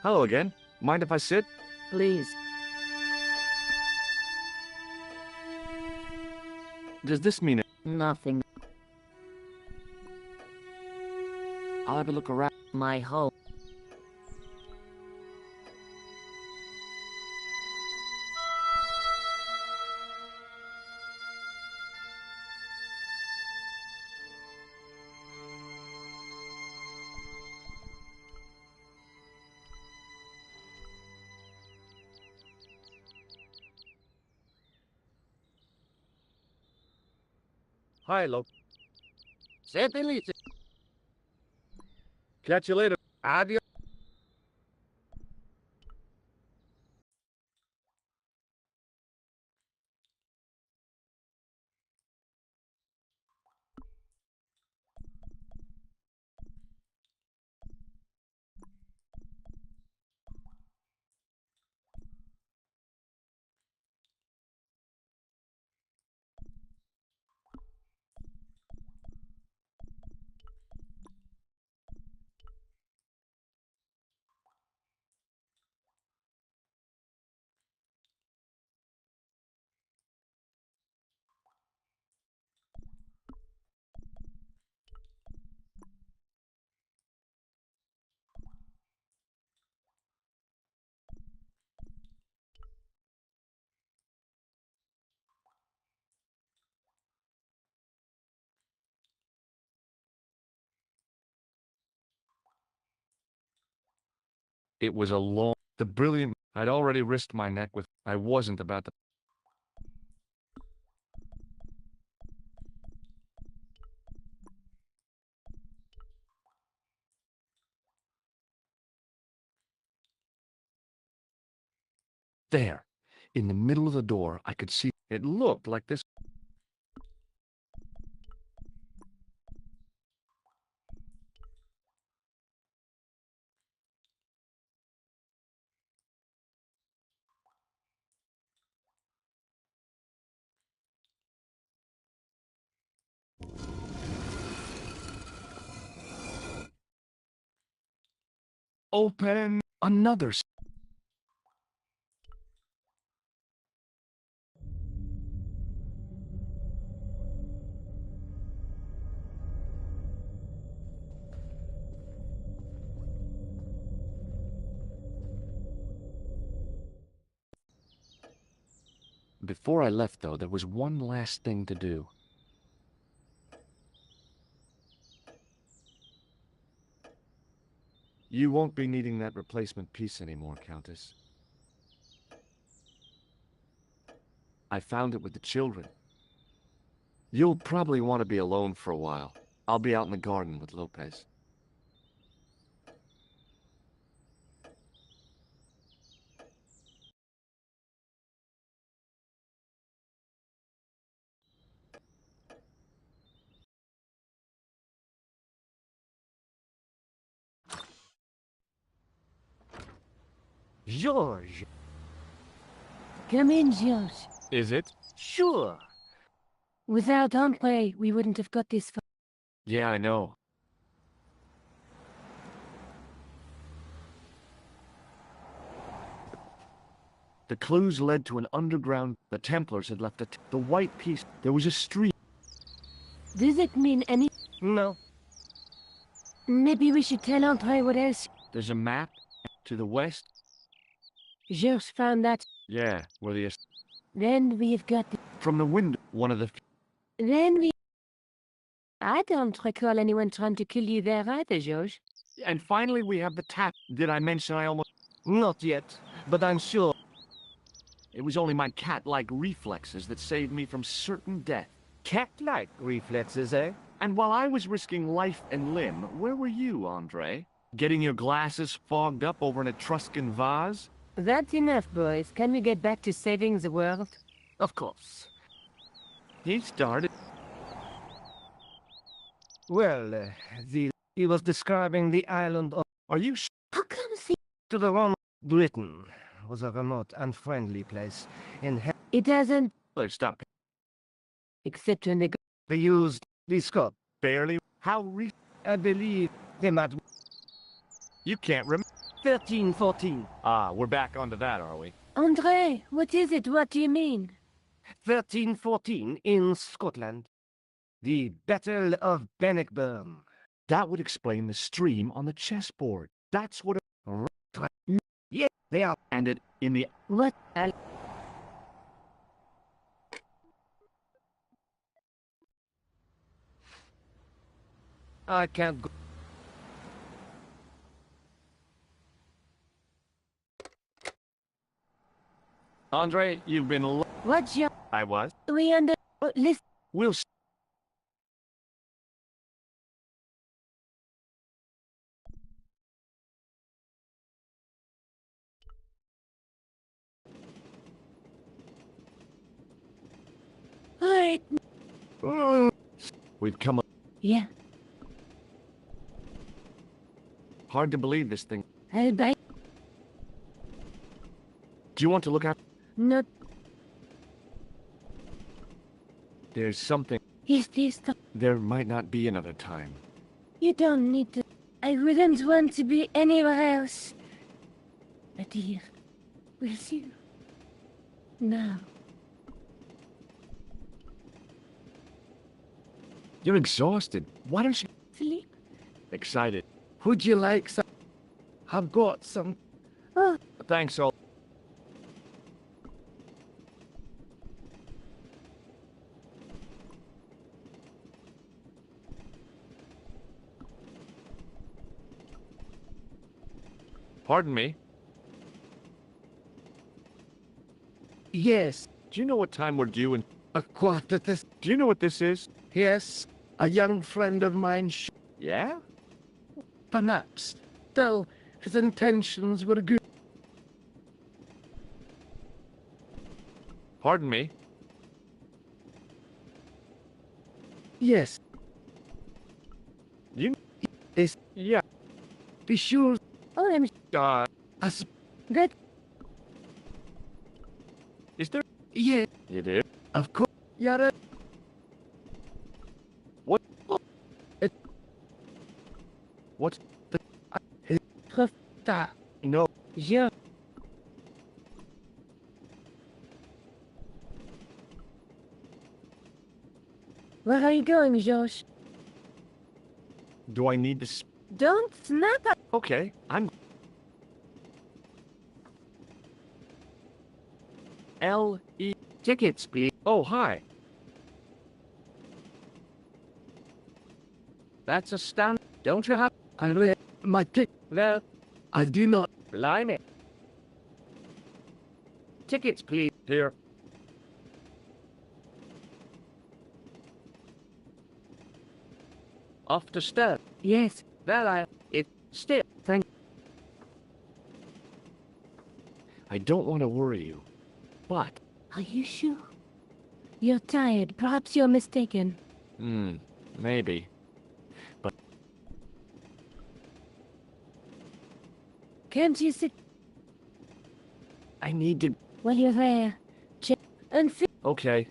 Hello again. Mind if I sit? Please. Does this mean it? Nothing. I'll have a look around. My home. Hi, Lo. Certainly. Catch you later. Adios. It was a long... The brilliant... I'd already risked my neck with... I wasn't about to... There. In the middle of the door, I could see... It looked like this... Open another... Before I left, though, there was one last thing to do. You won't be needing that replacement piece anymore, Countess. I found it with the children. You'll probably want to be alone for a while. I'll be out in the garden with Lopez. George! Come in, George. Is it? Sure! Without Andre, we wouldn't have got this far. Yeah, I know. The clues led to an underground... The Templars had left the white piece. There was a street. Does it mean any... No. Maybe we should tell Andre what else. There's a map to the west. George found that. Yeah, where the... Then we've got... From the window, one of the... Then we... I don't recall anyone trying to kill you there either, George. And finally we have the tap. Did I mention I almost... Not yet, but I'm sure. It was only my cat-like reflexes that saved me from certain death. Cat-like reflexes, eh? And while I was risking life and limb, where were you, Andre? Getting your glasses fogged up over an Etruscan vase? That's enough, boys. Can we get back to saving the world? Of course. He started... Well, he was describing the island of... Are you How come the... To the Roman Britain was a remote and friendly place in It doesn't... Stop. Except when they used the Scot. Barely. I believe they might... You can't remember. 1314. Ah, we're back onto that, are we? Andre, what is it? What do you mean? 1314 in Scotland. The Battle of Bannockburn. That would explain the stream on the chessboard. That's what Yeah, they are. ended in the... What? I can't go. Andre, you've been... What, Jean? I was. We under... Listen. We'll... Alright. We've come... Yeah, Hard to believe this thing. I'll buy... Do you want to look at... Not... There's something... Is this the... There might not be another time. You don't need to... I wouldn't want to be anywhere else. But here, with you. Now. You're exhausted. Why don't you... Sleep. Excited. Would you like some? I've got some. Oh, Thanks, all. Pardon me. Yes, Do you know what time we're due in... a quarter to... Do you know what this is? Yes, a young friend of mine Yeah? perhaps, though his intentions were good. Pardon me. Yes, You... is Yeah. be sure oh, I'm... as Good. Is there... yeah, It is. of course. Yara. What? It, What's... that. No. Yeah. Where are you going, Josh? Do I need to... Don't snap at... Okay, I'm... L-E... Tickets, please. Oh, hi. That's a stand. Don't you have? I read my ticket. Well, I do not. Blimey. Tickets, please. Here. Off to start. Yes. Well, it's still. Thank. I don't want to worry you, but... Are you sure? You're tired. Perhaps you're mistaken. Maybe. Can't you sit... I need to... While you're there. Check and fit. Okay.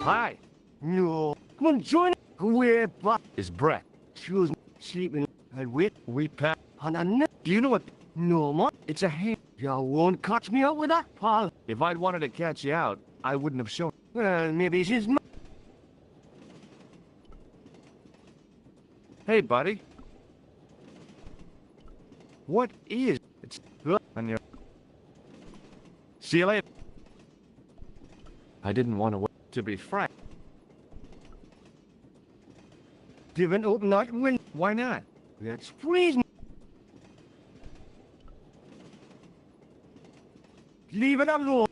Hi. No. Come on, join. We're back. Is Brett. Choose sleeping and wait. We pack... And I know. Do you know what? No, man. It's a hand. You won't catch me out with that, pal. If I'd wanted to catch you out, I wouldn't have shown... Well, maybe she's. Hey, buddy. What is... It's... On your... See you later. I didn't want to wait. To be frank. Didn't open that window. Why not? It's freezing. Leave it alone.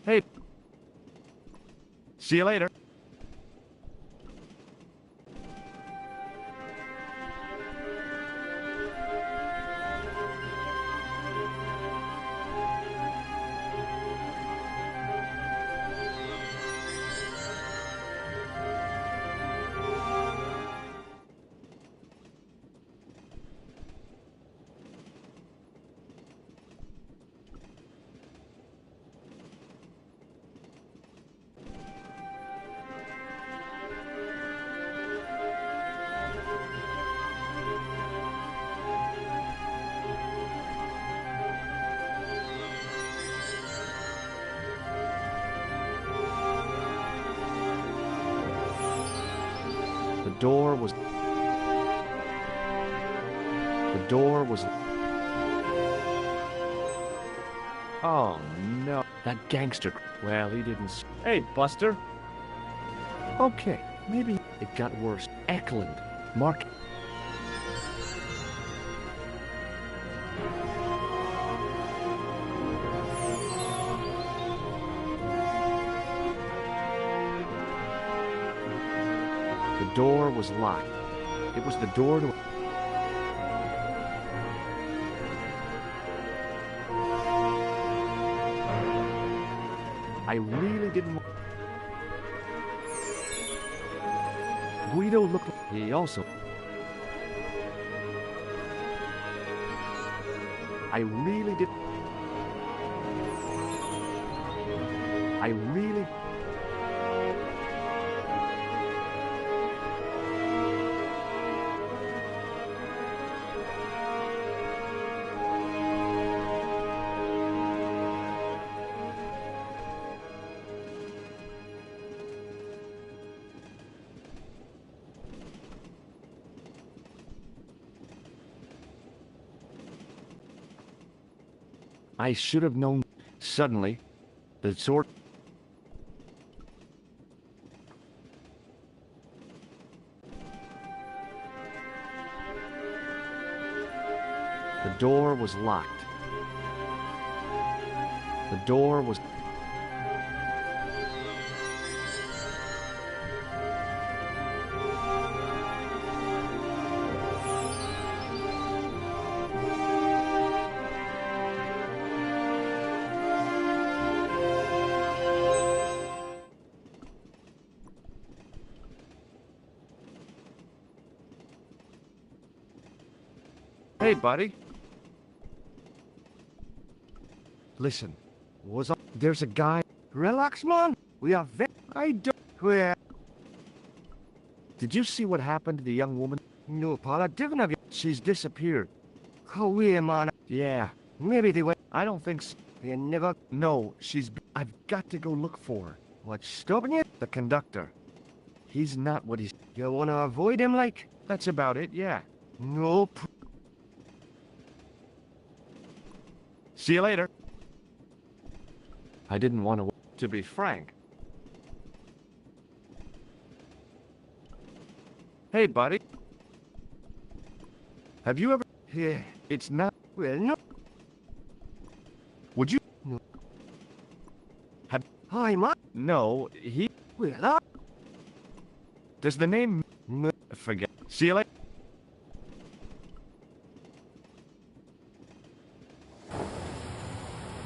Hey. See you later. The door was... Oh, no. That gangster... Well, he didn't... Hey, Buster. Okay, maybe it got worse. Eklund. Mark... The door was locked. It was the door to... I really didn't... Guido looked... He also... I really did... I really... I should have known. Suddenly, the sword... The door was locked. The door was... Hey, buddy. Listen, there's a guy... Relax, man. We are I don't... Where? Did you see what happened to the young woman? No, Paul, I didn't have you. She's disappeared. Oh, where, man? Yeah. Maybe they went. I don't think so. They never... No, I've got to go look for her. What's stopping you? The conductor. He's not what he's... You want to avoid him, like? That's about it, yeah. No. See you later. I didn't want to be frank. Hey, buddy. Have you ever... Yeah. It's not... Well, no. Would you... No. Have... Hi, man. No, he... Well, Does the name... Forget. See you later.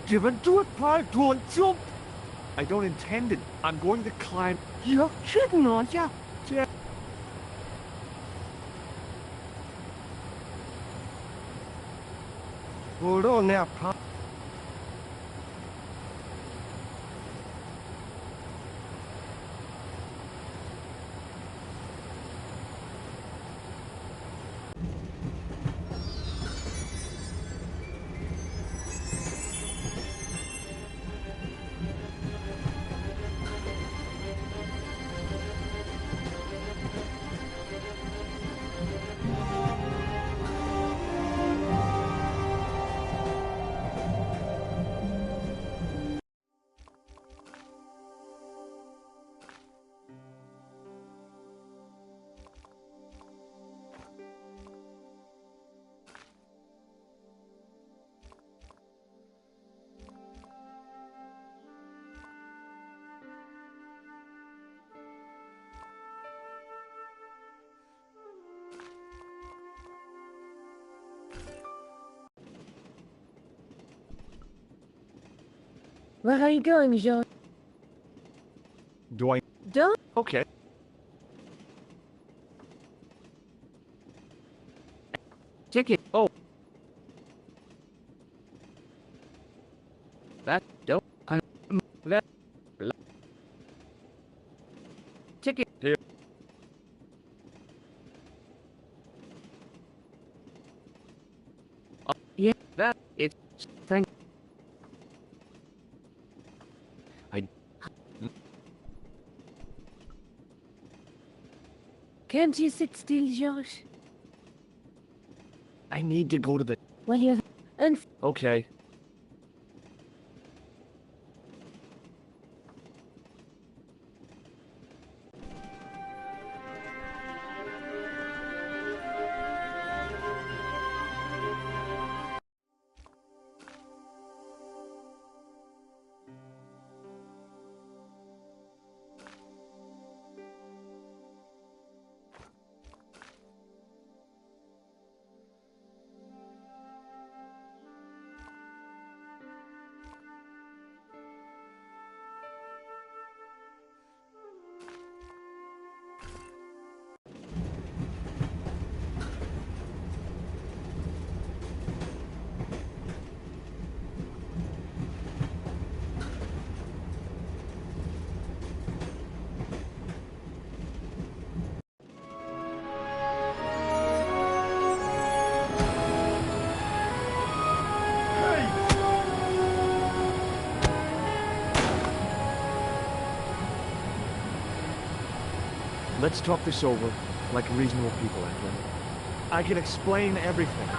Given to it, Paul, don't jump. I don't intend it. I'm going to climb... You're kidding, aren't you? Yeah. Hold on now, Paul. Where are you going, George? Do I? Don't. Okay. Ticket. Oh. That don't. That. Ticket. Here. Yeah, that. It's. Thank. Can't you sit still, George? I need to go to the. Well, you're... And... Okay. Let's talk this over like reasonable people, Edwin. I can explain everything.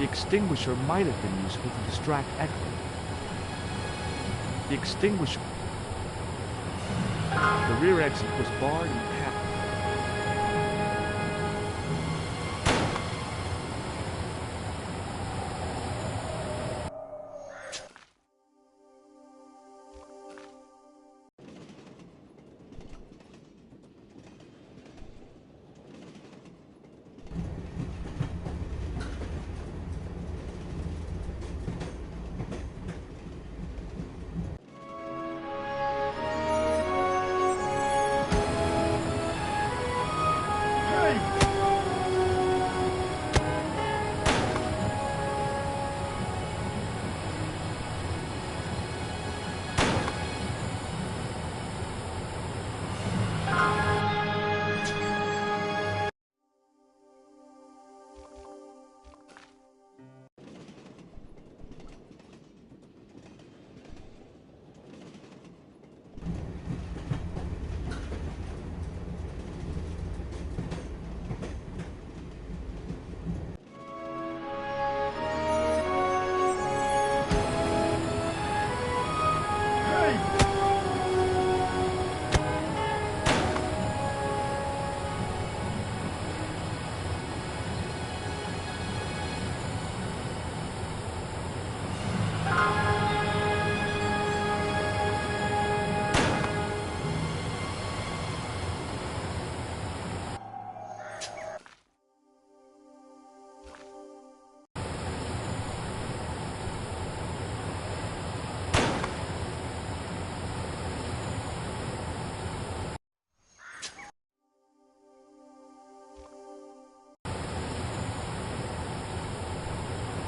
The extinguisher might have been useful to distract Eklund. The extinguisher... The rear exit was barred and packed.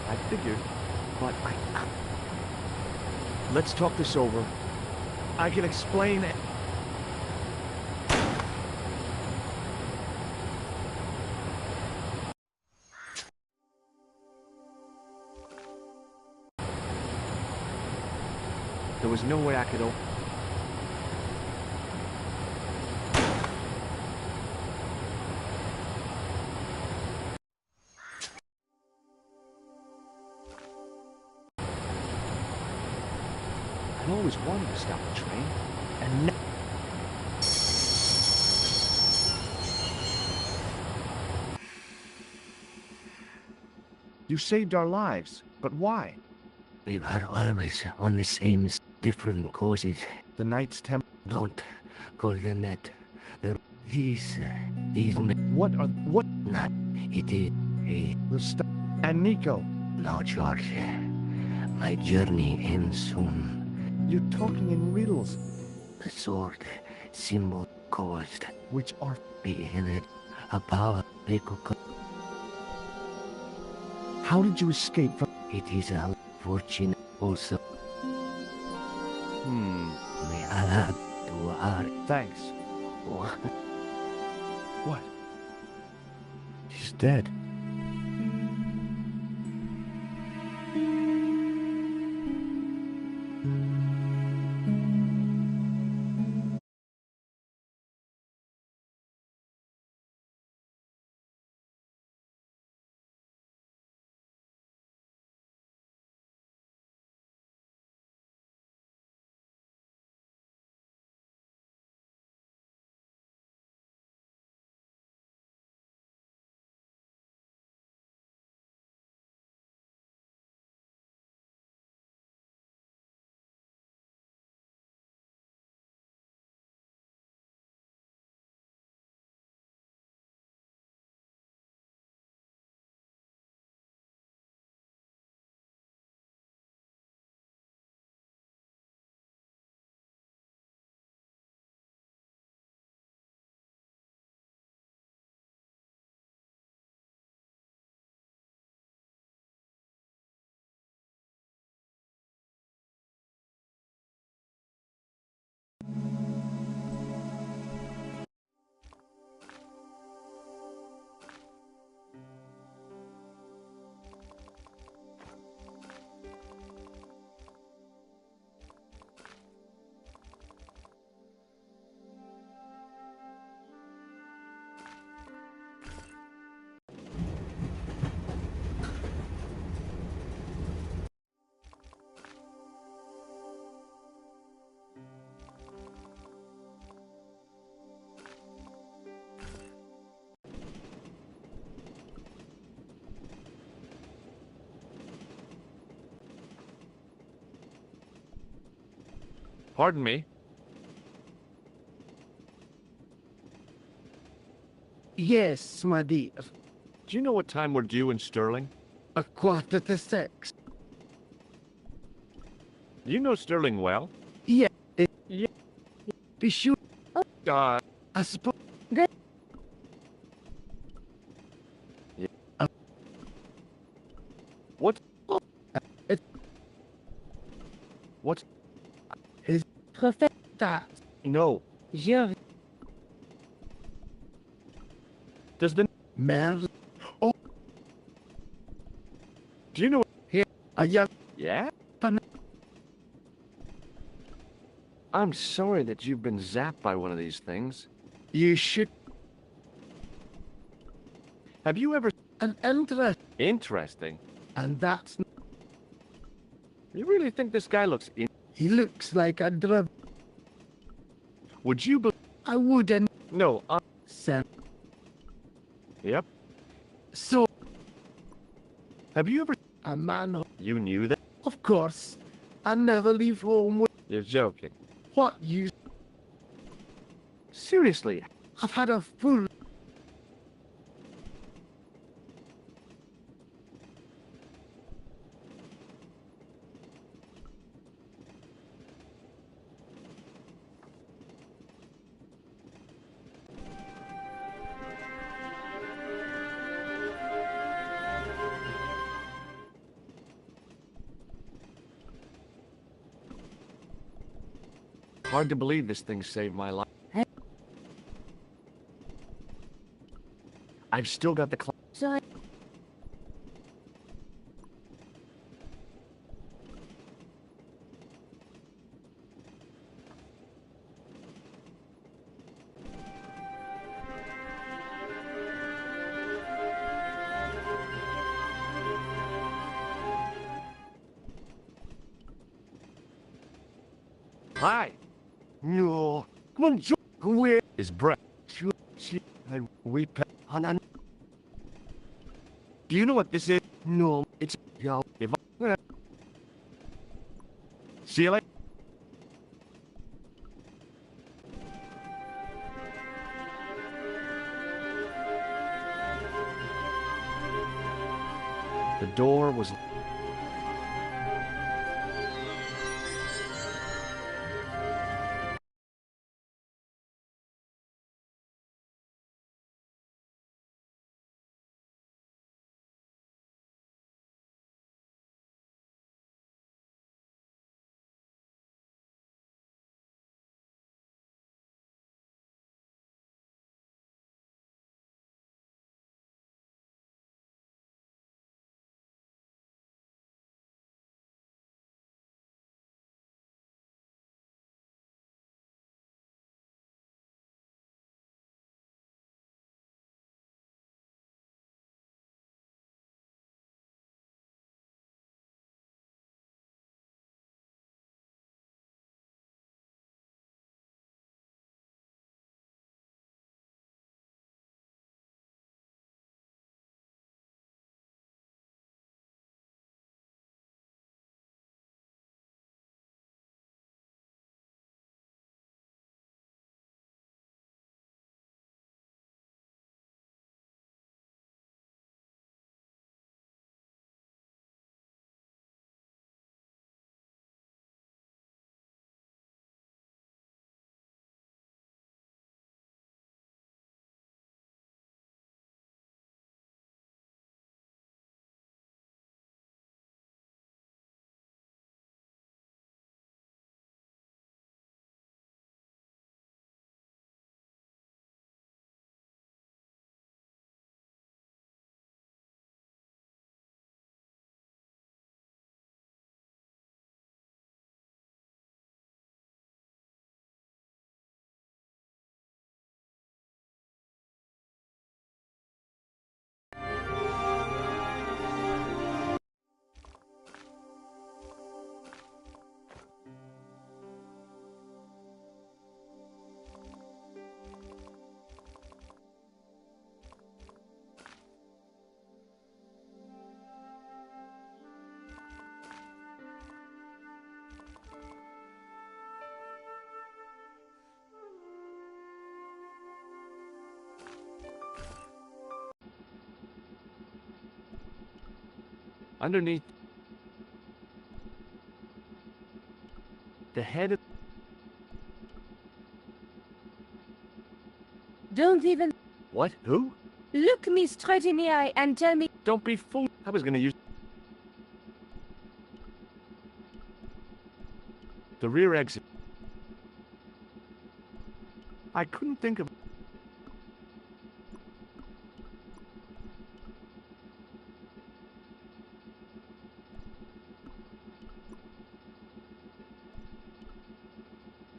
I figured, but Let's talk this over. I can explain it. There was no way I could open... I always wanted to stop a train, and You saved our lives, but why? We were always on the same different courses. The Knights Templar... Don't call them that. These What? Not. It is And Nico. No, George. My journey ends soon. You're talking in riddles. The sword, symbol caused, Which are... in it, a power they could... How did you escape from... It is a fortune also. May Allah do our... Thanks. What? What? He's dead. Pardon me. Yes, my dear. Do you know what time we're due in Sterling? 6:15. Do you know Sterling well? Yeah. Yeah. Be sure. Uh, I suppose. what? It What? is Perfecta. No. Je Does the... man. Do you know... A young Yeah? Pan- I'm sorry that you've been zapped by one of these things. you should Have you ever... an interest, Interesting. and that's You really think this guy looks... he looks like a drug. Would you be... I wouldn't No, send. Yep. So Have you ever... a man, You knew that? of course, I never leave home with You're joking. what you. Seriously. I've had a full. Hard to believe this thing saved my life. I've still got the... so Hi. No. Come on, Joe. Where? Is Brett. She and we pet. Do you know what this is? No. It's... Yo. If I... See you later. The door was... Underneath the head of... Don't even What? Who? look me straight in the eye and tell me. Don't be fooled. I was gonna use... the rear exit. I couldn't think of...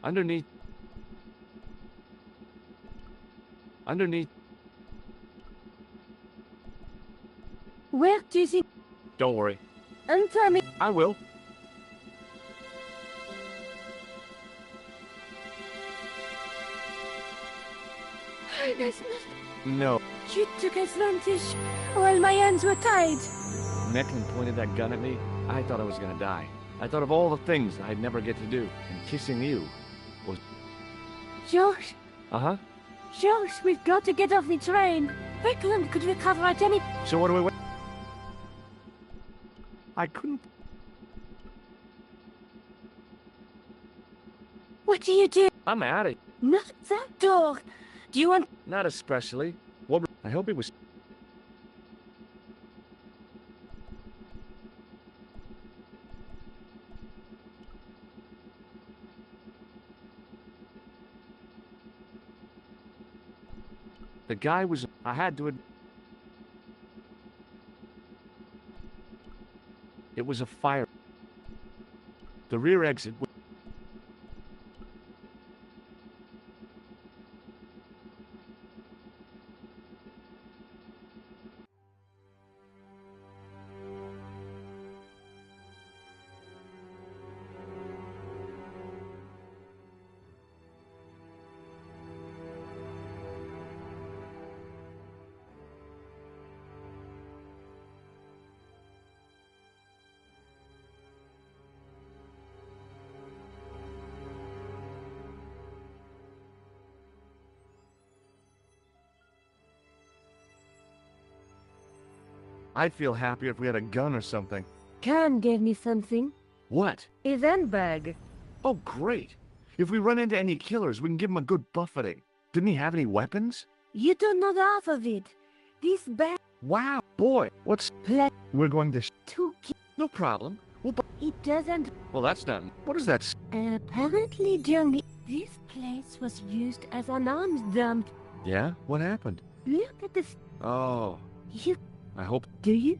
Underneath. Underneath. Where do you think? Don't worry. And tell me. I will. No. You took advantage while my hands were tied. Mecklin pointed that gun at me. I thought I was gonna die. I thought of all the things I'd never get to do, and kissing you was... George, Uh-huh. George, we've got to get off the train. Rickland could recover at any... So what do we wait? I couldn't... What do you do? I'm out of... Not that door. Do you want... Not especially. What... I hope it was... The guy was... I had to... It was a fire. The rear exit... I'd feel happier if we had a gun or something. Khan gave me something. What? His handbag. Oh, great. If we run into any killers, we can give them a good buffeting. Didn't he have any weapons? You don't know the half of it. This bag... Wow, boy, what's... Plat... We're going to... to kill... No problem. We'll It doesn't... Well, that's not... What is that? Apparently during the... This place was used as an arms dump. Yeah? What happened? Look at this... Oh, You... I hope... Do you?